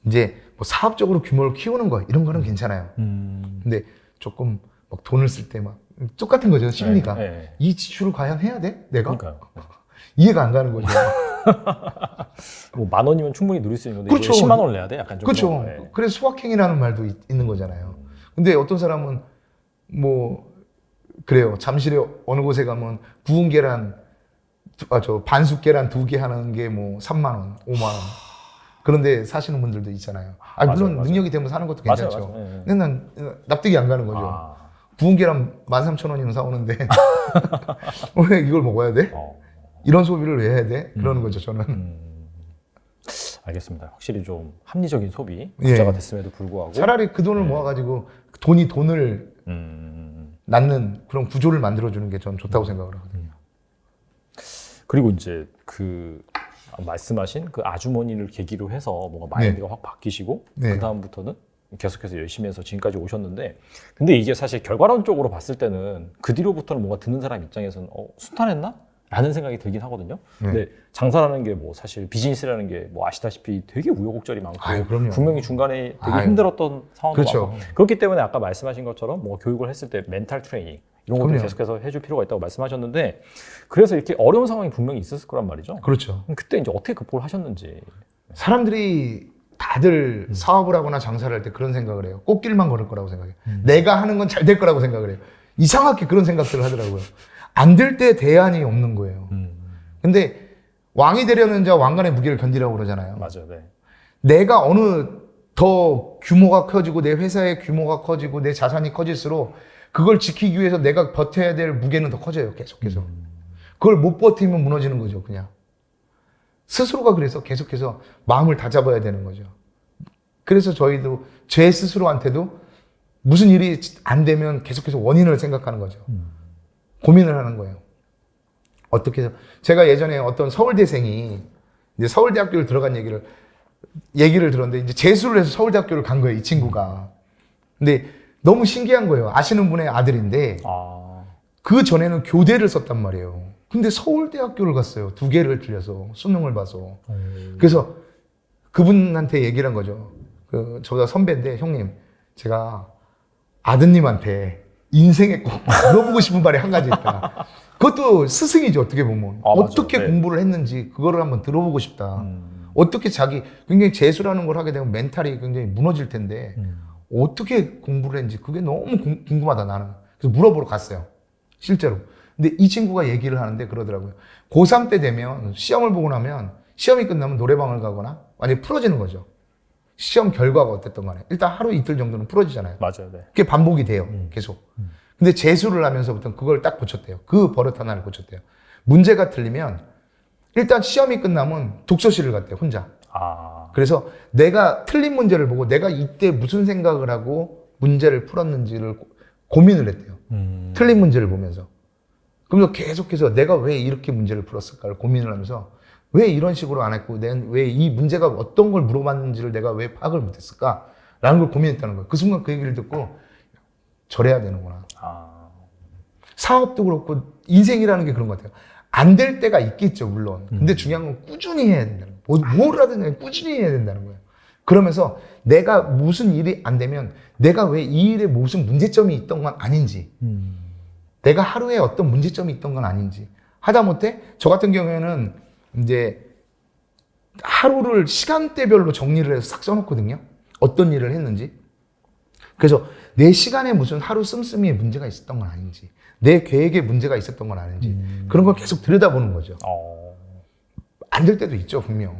이제 뭐 사업적으로 규모를 키우는 거 이런 거는 괜찮아요. 근데 조금 막 돈을 쓸 때 막 똑같은 거죠, 심리가. 이 지출을 과연 해야 돼? 내가? 그러니까요. 이해가 안 가는 거죠. 뭐 10,000원이면 충분히 누릴 수 있는 건데 그렇죠. 10만 원을 내야 돼? 약간 좀 그렇죠. 그런 거. 네. 그래서 소확행이라는 말도 있는 거잖아요. 근데 어떤 사람은 뭐 그래요. 잠실에 어느 곳에 가면 구운 계란 반숙 계란 2개 하는 게 뭐 3만 원, 5만 원. 그런데 사시는 분들도 있잖아요. 물론 맞아요. 능력이 되면 사는 것도 맞아요, 괜찮죠. 맞아요. 네. 근데 난 납득이 안 가는 거죠. 구운 계란 13,000원이면 사오는데 왜 이걸 먹어야 돼? 이런 소비를 왜 해야 돼? 그러는 거죠, 저는. 알겠습니다. 확실히 좀 합리적인 소비 부자가 됐음에도 불구하고 차라리 그 돈을 모아가지고 돈이 돈을 낳는 그런 구조를 만들어주는 게 저는 좋다고 생각을 하거든요. 그리고 이제 그 말씀하신 그 아주머니를 계기로 해서 뭔가 마인드가 확 바뀌시고 그 다음부터는 계속해서 열심히 해서 지금까지 오셨는데, 근데 이게 사실 결과론적으로 봤을 때는 그 뒤로부터는 뭔가 듣는 사람 입장에서는 순탄했나? 라는 생각이 들긴 하거든요. 근데 장사라는 게 뭐 사실 비즈니스라는 게 뭐 아시다시피 되게 우여곡절이 많고 분명히 중간에 되게 힘들었던 상황도 그렇죠. 많고, 그렇기 때문에 아까 말씀하신 것처럼 뭐 교육을 했을 때 멘탈 트레이닝 이런 것도 계속해서 해줄 필요가 있다고 말씀하셨는데, 그래서 이렇게 어려운 상황이 분명히 있었을 거란 말이죠. 그렇죠. 그때 이제 어떻게 극복을 하셨는지. 사람들이 다들 사업을 하거나 장사를 할 때 그런 생각을 해요. 꽃길만 걸을 거라고 생각해요. 내가 하는 건 잘 될 거라고 생각을 해요. 이상하게 그런 생각들을 하더라고요. 안 될 때 대안이 없는 거예요. 근데 왕이 되려는 자 왕관의 무게를 견디라고 그러잖아요. 맞아요. 네. 내가 어느 더 규모가 커지고 내 회사의 규모가 커지고 내 자산이 커질수록 그걸 지키기 위해서 내가 버텨야 될 무게는 더 커져요. 계속해서. 그걸 못 버티면 무너지는 거죠. 그냥. 스스로가 그래서 계속해서 마음을 다잡아야 되는 거죠. 그래서 저희도 제 스스로한테도 무슨 일이 안 되면 계속해서 원인을 생각하는 거죠. 고민을 하는 거예요. 어떻게 해서 제가 예전에 어떤 서울대생이 이제 서울대학교를 들어간 얘기를 들었는데 이제 재수를 해서 서울대학교를 간 거예요, 이 친구가. 근데 너무 신기한 거예요. 아시는 분의 아들인데 그 전에는 교대를 썼단 말이에요. 근데 서울대학교를 갔어요. 2개를 틀려서 수능을 봐서. 그래서 그분한테 얘기를 한 거죠. 저보다 선배인데, 형님, 제가 아드님한테 인생에 꼭 물어보고 싶은 말이 한 가지 있다. 그것도 스승이죠, 어떻게 보면. 어떻게 공부를 했는지 그거를 한번 들어보고 싶다. 어떻게 굉장히 재수라는 걸 하게 되면 멘탈이 굉장히 무너질 텐데 어떻게 공부를 했는지 그게 너무 궁금하다, 나는. 그래서 물어보러 갔어요, 실제로. 근데 이 친구가 얘기를 하는데 그러더라고요. 고3 때 되면 시험을 보고 나면 시험이 끝나면 노래방을 가거나 완전히 풀어지는 거죠. 시험 결과가 어땠던 간에. 일단 하루 이틀 정도는 풀어지잖아요. 맞아요. 네. 그게 반복이 돼요. 계속. 근데 재수를 하면서부터 그걸 딱 고쳤대요. 그 버릇 하나를 고쳤대요. 문제가 틀리면 일단 시험이 끝나면 독서실을 갔대요, 혼자. 그래서 내가 틀린 문제를 보고 내가 이때 무슨 생각을 하고 문제를 풀었는지를 고민을 했대요. 틀린 문제를 보면서. 그러면서 계속해서 내가 왜 이렇게 문제를 풀었을까를 고민을 하면서 왜 이런 식으로 안 했고 왜 이 문제가 어떤 걸 물어봤는지를 내가 왜 파악을 못했을까? 라는 걸 고민했다는 거예요. 그 순간 그 얘기를 듣고 저래야 되는구나. 사업도 그렇고 인생이라는 게 그런 것 같아요. 안 될 때가 있겠죠, 물론. 근데 중요한 건 꾸준히 해야 된다는 거예요. 뭘 하든 꾸준히 해야 된다는 거예요. 그러면서 내가 무슨 일이 안 되면 내가 왜 이 일에 무슨 문제점이 있던 건 아닌지, 내가 하루에 어떤 문제점이 있던 건 아닌지, 하다못해 저 같은 경우에는 이제 하루를 시간대별로 정리를 해서 싹 써놓거든요. 어떤 일을 했는지. 그래서 내 시간에 무슨 하루 씀씀이에 문제가 있었던 건 아닌지, 내 계획에 문제가 있었던 건 아닌지, 그런 걸 계속 들여다보는 거죠. 안 될 때도 있죠, 분명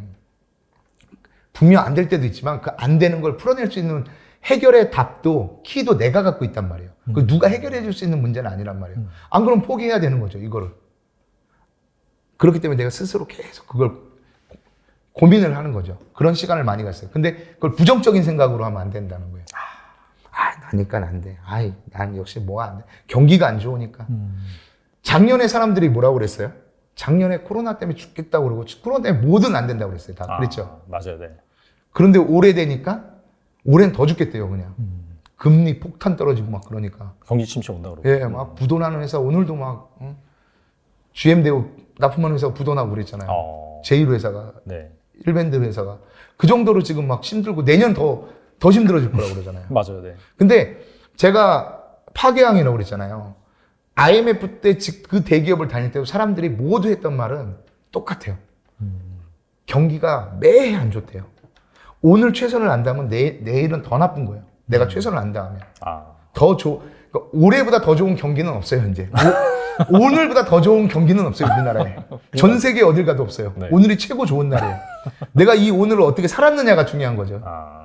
안 될 때도 있지만 그 안 되는 걸 풀어낼 수 있는 해결의 답도, 키도 내가 갖고 있단 말이에요. 그 누가 해결해 줄 수 있는 문제는 아니란 말이에요. 안 그러면 포기해야 되는 거죠, 이거를. 그렇기 때문에 내가 스스로 계속 그걸 고민을 하는 거죠. 그런 시간을 많이 갔어요. 근데 그걸 부정적인 생각으로 하면 안 된다는 거예요. 나니까 안 돼. 난 역시 뭐가 안 돼. 경기가 안 좋으니까. 작년에 사람들이 뭐라고 그랬어요? 작년에 코로나 때문에 죽겠다고 그러고, 코로나 때문에 뭐든 안 된다고 그랬어요. 다. 그랬죠? 맞아요. 네. 그런데 올해 되니까, 올해는 더 죽겠대요, 그냥. 금리 폭탄 떨어지고 막 그러니까. 경기 침체 온다 그러고. 예, 막 부도나는 회사, 오늘도 막, GM대우 납품하는 회사가 부도나고 그랬잖아요. 제1 회사가. 네. 1밴드 회사가. 그 정도로 지금 막 힘들고, 내년 더 힘들어질 거라고 그러잖아요. 맞아요. 네. 근데 제가 파괴왕이라고 그랬잖아요. IMF 때 그 대기업을 다닐 때도 사람들이 모두 했던 말은 똑같아요. 경기가 매해 안 좋대요. 오늘 최선을 안 다하면 내일은 더 나쁜 거예요. 내가 최선을 안 다하면. 그러니까 올해보다 더 좋은 경기는 없어요, 현재. 오늘보다 더 좋은 경기는 없어요, 우리나라에. 전 세계 어딜 가도 없어요. 네. 오늘이 최고 좋은 날이에요. 내가 이 오늘을 어떻게 살았느냐가 중요한 거죠.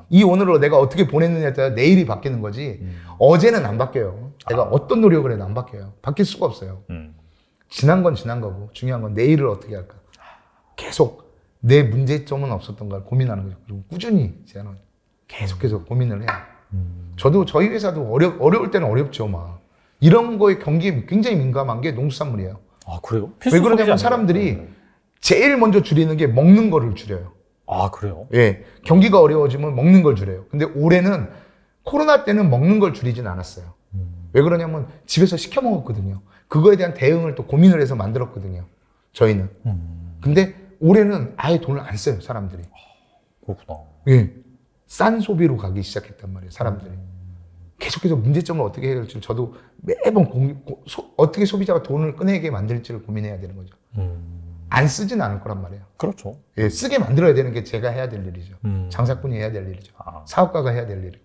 이 오늘을 내가 어떻게 보냈느냐에 따라 내일이 바뀌는 거지. 어제는 안 바뀌어요. 내가 어떤 노력을 해도 안 바뀌어요. 바뀔 수가 없어요. 지난 건 지난 거고 중요한 건 내일을 어떻게 할까. 계속 내 문제점은 없었던 걸 고민하는 거죠. 그리고 꾸준히 저는 계속해서 고민을 해요. 저도 저희 회사도 어려울 때는 어렵죠, 막. 이런 거에 경기에 굉장히 민감한 게 농수산물이에요. 아, 그래요? 왜 그러냐면 사람들이 제일 먼저 줄이는 게 먹는 거를 줄여요. 아, 그래요? 예. 경기가 어려워지면 먹는 걸 줄여요. 근데 올해는 코로나 때는 먹는 걸 줄이진 않았어요. 왜 그러냐면 집에서 시켜 먹었거든요. 그거에 대한 대응을 또 고민을 해서 만들었거든요. 저희는. 근데 올해는 아예 돈을 안 써요, 사람들이. 그렇구나. 예. 싼 소비로 가기 시작했단 말이에요, 사람들이. 계속해서 문제점을 어떻게 해결할지 저도 매번 어떻게 소비자가 돈을 꺼내게 만들지를 고민해야 되는 거죠. 안 쓰진 않을 거란 말이에요. 그렇죠. 예, 쓰게 만들어야 되는 게 제가 해야 될 일이죠. 장사꾼이 해야 될 일이죠. 사업가가 해야 될 일이고.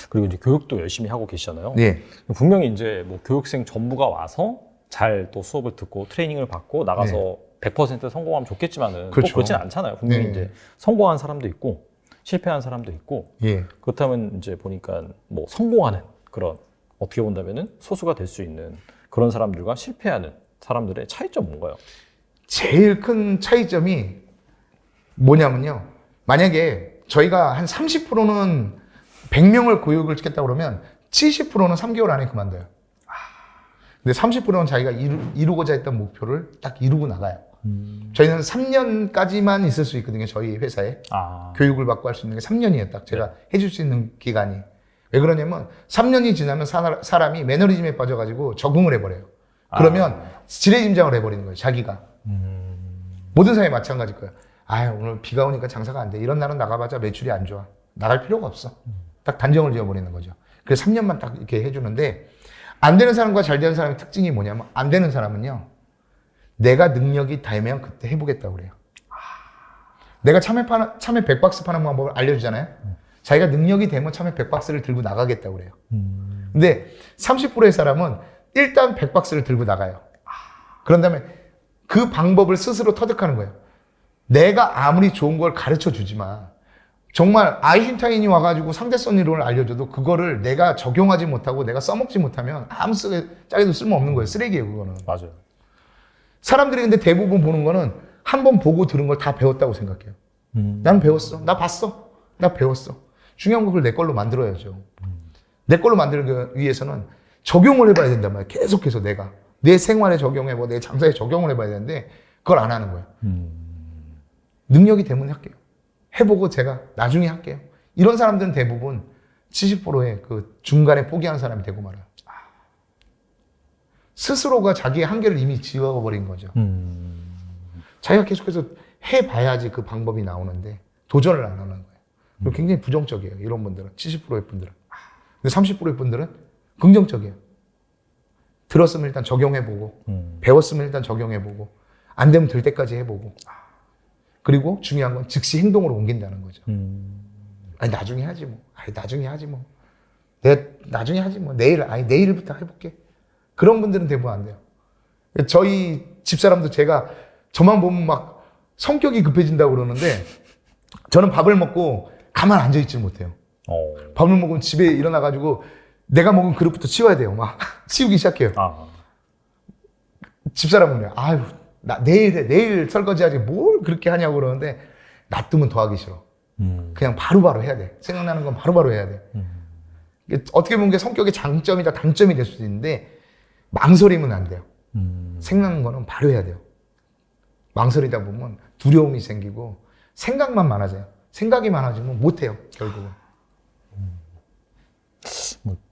그리고 이제 교육도 열심히 하고 계시잖아요. 예. 분명히 이제 뭐 교육생 전부가 와서 잘 또 수업을 듣고 트레이닝을 받고 나가서 100% 성공하면 좋겠지만은 그렇죠. 꼭 그렇진 않잖아요. 분명히 네. 이제 성공한 사람도 있고 실패한 사람도 있고 예. 그렇다면 이제 보니까 뭐 성공하는 그런 어떻게 본다면은 소수가 될 수 있는 그런 사람들과 실패하는 사람들의 차이점 뭔가요? 제일 큰 차이점이 뭐냐면요. 만약에 저희가 한 30%는 100명을 교육을 시켰다고 그러면 70%는 3개월 안에 그만둬요. 근데 30%는 자기가 이루고자 했던 목표를 딱 이루고 나가요. 저희는 3년까지만 있을 수 있거든요. 저희 회사에. 교육을 받고 할 수 있는 게 3년이에요. 딱 제가 해줄 수 있는 기간이. 왜 그러냐면 3년이 지나면 사람이 매너리즘에 빠져가지고 적응을 해버려요. 그러면 지레짐작을 해버리는 거예요. 자기가. 모든 사람이 마찬가지일 거예요. 오늘 비가 오니까 장사가 안 돼. 이런 날은 나가봤자 매출이 안 좋아. 나갈 필요가 없어. 딱 단정을 지어버리는 거죠. 그래서 3년만 딱 이렇게 해주는데 안 되는 사람과 잘 되는 사람의 특징이 뭐냐면 안 되는 사람은요. 내가 능력이 되면 그때 해보겠다고 그래요. 내가 참외 100박스 파는 방법을 알려주잖아요. 자기가 능력이 되면 참외 100박스를 들고 나가겠다고 그래요. 근데 30%의 사람은 일단 100박스를 들고 나가요. 그런 다음에 그 방법을 스스로 터득하는 거예요. 내가 아무리 좋은 걸 가르쳐 주지만 정말 아인슈타인이 와가지고 상대성 이론을 알려줘도 그거를 내가 적용하지 못하고 내가 써먹지 못하면 아무 짝에도 쓸모없는 거예요. 쓰레기예요, 그거는. 맞아요. 사람들이 근데 대부분 보는 거는 한 번 보고 들은 걸 다 배웠다고 생각해요. 나는 배웠어. 나 봤어. 나 배웠어. 중요한 건 그걸 내 걸로 만들어야죠. 내 걸로 만들기 위해서는 적용을 해봐야 된단 말이에요. 계속해서 내가. 내 생활에 적용해보고 내 장사에 적용을 해봐야 되는데 그걸 안 하는 거예요. 능력이 되면 할게요. 해보고 제가 나중에 할게요. 이런 사람들은 대부분 70%의 그 중간에 포기하는 사람이 되고 말아요. 스스로가 자기의 한계를 이미 지워버린 거죠. 자기가 계속해서 해봐야지 그 방법이 나오는데 도전을 안 하는 거예요. 그리고 굉장히 부정적이에요. 이런 분들은. 70%의 분들은. 근데 30%의 분들은 긍정적이에요. 들었으면 일단 적용해보고 배웠으면 일단 적용해보고 안 되면 될 때까지 해보고 그리고 중요한 건 즉시 행동으로 옮긴다는 거죠. 나중에 하지 뭐. 나중에 하지 뭐. 내가 나중에 하지 뭐. 내일부터 해볼게. 그런 분들은 대부분 안 돼요. 저희 집사람도 제가 저만 보면 막 성격이 급해진다고 그러는데 저는 밥을 먹고 가만 앉아있지 못해요. 밥을 먹으면 집에 일어나가지고 내가 먹은 그릇부터 치워야 돼요. 막 치우기 시작해요. 집사람은 그래요. 나 내일 설거지하지 뭘 그렇게 하냐고 그러는데 놔두면 더 하기 싫어. 그냥 바로바로 해야 돼. 생각나는 건 바로바로 해야 돼. 어떻게 보면 게 성격의 장점이다 단점이 될 수도 있는데 망설이면 안 돼요. 생각나는 거는 바로 해야 돼요. 망설이다 보면 두려움이 생기고 생각만 많아져요. 생각이 많아지면 못해요. 결국은.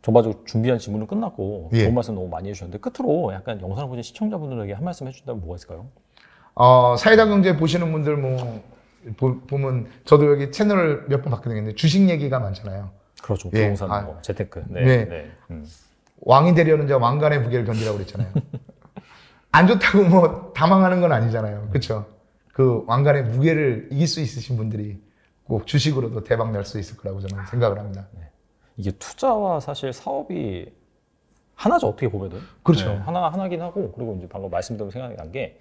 전반적으로 준비한 질문은 끝났고 예. 좋은 말씀 너무 많이 해주셨는데 끝으로 약간 영상을 보신 시청자분들에게 한 말씀 해준다면 뭐가 있을까요? 사이다 경제 보시는 분들 보면 저도 여기 채널을 몇 번 봤거든요. 근데 주식 얘기가 많잖아요. 그렇죠. 예. 부동산, 재테크. 네. 왕이 되려는 자 왕관의 무게를 견디라고 그랬잖아요. 안 좋다고 뭐 다 망하는 건 아니잖아요. 그렇죠? 그 왕관의 무게를 이길 수 있으신 분들이 꼭 주식으로도 대박 날 수 있을 거라고 저는 생각을 합니다. 이게 투자와 사실 사업이 하나죠, 어떻게 보면은. 그렇죠. 하나긴 하고, 그리고 이제 방금 말씀드린 생각이 난 게,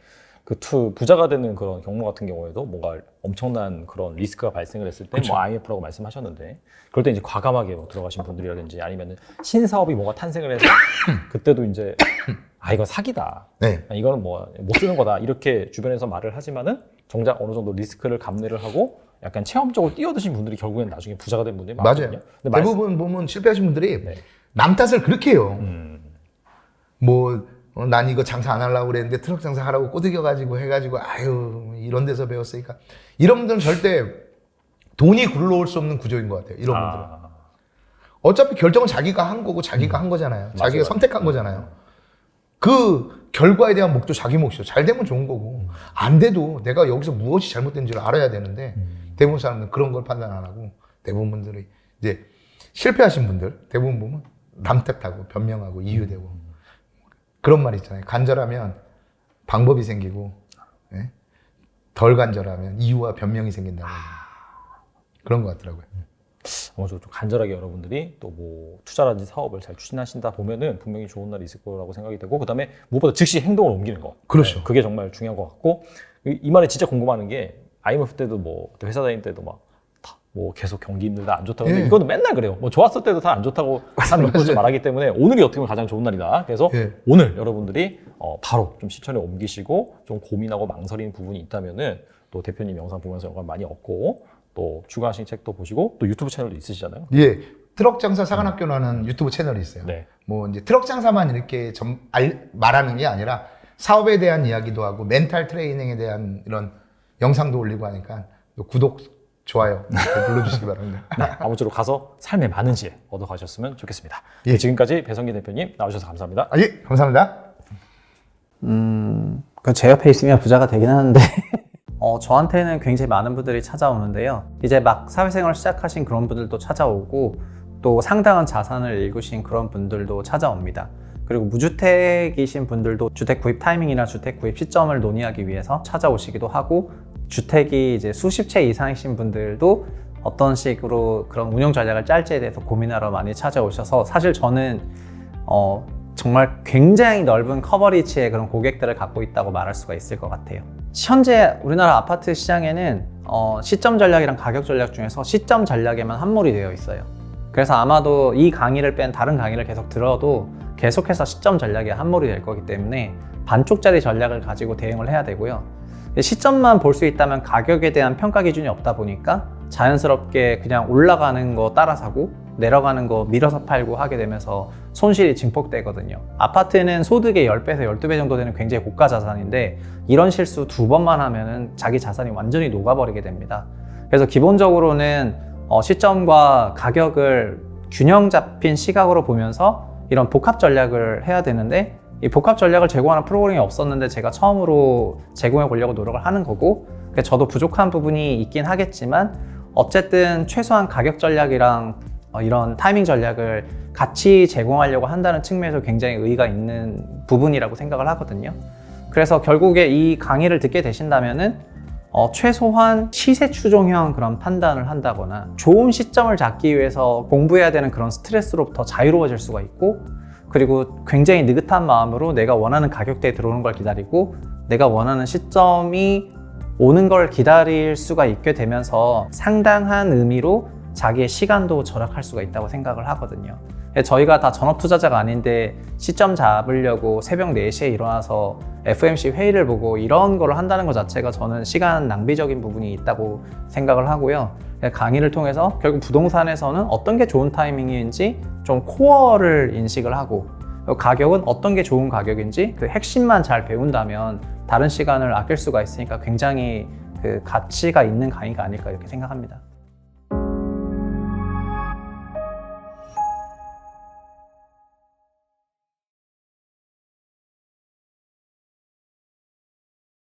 부자가 되는 그런 경로 같은 경우에도 뭔가 엄청난 그런 리스크가 발생을 했을 때, 그렇죠. 뭐 IMF라고 말씀하셨는데, 그럴 때 이제 과감하게 뭐 들어가신 분들이라든지 아니면 신사업이 뭔가 탄생을 해서, 그때도 이제, 이건 사기다. 네. 이거는 뭐 못 쓰는 거다. 이렇게 주변에서 말을 하지만은, 정작 어느 정도 리스크를 감내를 하고, 약간 체험적으로 뛰어드신 분들이 결국엔 나중에 부자가 된 분들이 많거든요. 맞아요. 근데 대부분 보면 실패하신 분들이 네. 남 탓을 그렇게 해요. 난 이거 장사 안 하려고 그랬는데 트럭 장사 하라고 꼬드겨가지고 해가지고 아유 이런 데서 배웠으니까 이런 분들은 절대 돈이 굴러올 수 없는 구조인 것 같아요. 이런 분들은 어차피 결정은 자기가 한 거고 자기가 한 거잖아요. 자기가 선택한 거잖아요. 그 결과에 대한 몫도 자기 몫이죠. 잘 되면 좋은 거고 안 돼도 내가 여기서 무엇이 잘못된지를 알아야 되는데 대부분 사람들은 그런 걸 판단 안 하고 대부분 분들이 이제 실패하신 분들 대부분 보면 남 탓하고 변명하고 이유되고 그런 말 있잖아요. 간절하면 방법이 생기고 예? 덜 간절하면 이유와 변명이 생긴다고 그런 것 같더라고요. 좀 간절하게 여러분들이 또 뭐 투자라든지 사업을 잘 추진하신다 보면은 분명히 좋은 날이 있을 거라고 생각이 되고 그다음에 무엇보다 즉시 행동을 옮기는 거. 그렇죠. 네, 그게 정말 중요한 것 같고 이 말에 진짜 궁금한 게 IMF 때도 뭐 그때 회사 다닐 때도 막 뭐 계속 경기 힘들다 안 좋다고 근데 이거는 맨날 그래요. 뭐 좋았을 때도 다 안 좋다고 사람을 그러지 말하기 때문에 오늘이 어떻게 보면 가장 좋은 날이다. 그래서 오늘 여러분들이 바로 좀 실천에 옮기시고 좀 고민하고 망설이는 부분이 있다면은 또 대표님 영상 보면서 영감 많이 얻고 또 추가하신 책도 보시고 또 유튜브 채널도 있으시잖아요. 예, 트럭 장사 사관학교라는 유튜브 채널이 있어요. 네. 뭐 이제 트럭 장사만 이렇게 말하는 게 아니라 사업에 대한 이야기도 하고 멘탈 트레이닝에 대한 이런 영상도 올리고 하니까 구독, 좋아요 눌러주시기 바랍니다. 네, 아무쪼록 가서 삶의 많은 지혜 얻어가셨으면 좋겠습니다. 예. 지금까지 배성기 대표님 나오셔서 감사합니다. 예, 감사합니다. 제 옆에 있으면 부자가 되긴 하는데 저한테는 굉장히 많은 분들이 찾아오는데요. 이제 막 사회생활 시작하신 그런 분들도 찾아오고 또 상당한 자산을 일구신 그런 분들도 찾아옵니다. 그리고 무주택이신 분들도 주택 구입 타이밍이나 주택 구입 시점을 논의하기 위해서 찾아오시기도 하고 주택이 이제 수십 채 이상이신 분들도 어떤 식으로 그런 운영 전략을 짤지에 대해서 고민하러 많이 찾아오셔서 사실 저는 정말 굉장히 넓은 커버리지의 그런 고객들을 갖고 있다고 말할 수가 있을 것 같아요. 현재 우리나라 아파트 시장에는 시점 전략이랑 가격 전략 중에서 시점 전략에만 함몰이 되어 있어요. 그래서 아마도 이 강의를 뺀 다른 강의를 계속 들어도 계속해서 시점 전략에 함몰이 될 거기 때문에 반쪽짜리 전략을 가지고 대응을 해야 되고요. 시점만 볼 수 있다면 가격에 대한 평가 기준이 없다 보니까 자연스럽게 그냥 올라가는 거 따라 사고 내려가는 거 밀어서 팔고 하게 되면서 손실이 증폭되거든요. 아파트는 소득의 10배에서 12배 정도 되는 굉장히 고가 자산인데 이런 실수 2번만 하면은 자기 자산이 완전히 녹아버리게 됩니다. 그래서 기본적으로는 시점과 가격을 균형 잡힌 시각으로 보면서 이런 복합 전략을 해야 되는데 이 복합 전략을 제공하는 프로그램이 없었는데 제가 처음으로 제공해 보려고 노력을 하는 거고 저도 부족한 부분이 있긴 하겠지만 어쨌든 최소한 가격 전략이랑 이런 타이밍 전략을 같이 제공하려고 한다는 측면에서 굉장히 의의가 있는 부분이라고 생각을 하거든요. 그래서 결국에 이 강의를 듣게 되신다면은 최소한 시세 추종형 그런 판단을 한다거나 좋은 시점을 잡기 위해서 공부해야 되는 그런 스트레스로부터 자유로워질 수가 있고 그리고 굉장히 느긋한 마음으로 내가 원하는 가격대에 들어오는 걸 기다리고 내가 원하는 시점이 오는 걸 기다릴 수가 있게 되면서 상당한 의미로 자기의 시간도 절약할 수가 있다고 생각을 하거든요. 저희가 다 전업 투자자가 아닌데 시점 잡으려고 새벽 4시에 일어나서 FOMC 회의를 보고 이런 걸 한다는 것 자체가 저는 시간 낭비적인 부분이 있다고 생각을 하고요. 강의를 통해서 결국 부동산에서는 어떤 게 좋은 타이밍인지 좀 코어를 인식을 하고 가격은 어떤 게 좋은 가격인지 그 핵심만 잘 배운다면 다른 시간을 아낄 수가 있으니까 굉장히 그 가치가 있는 강의가 아닐까 이렇게 생각합니다.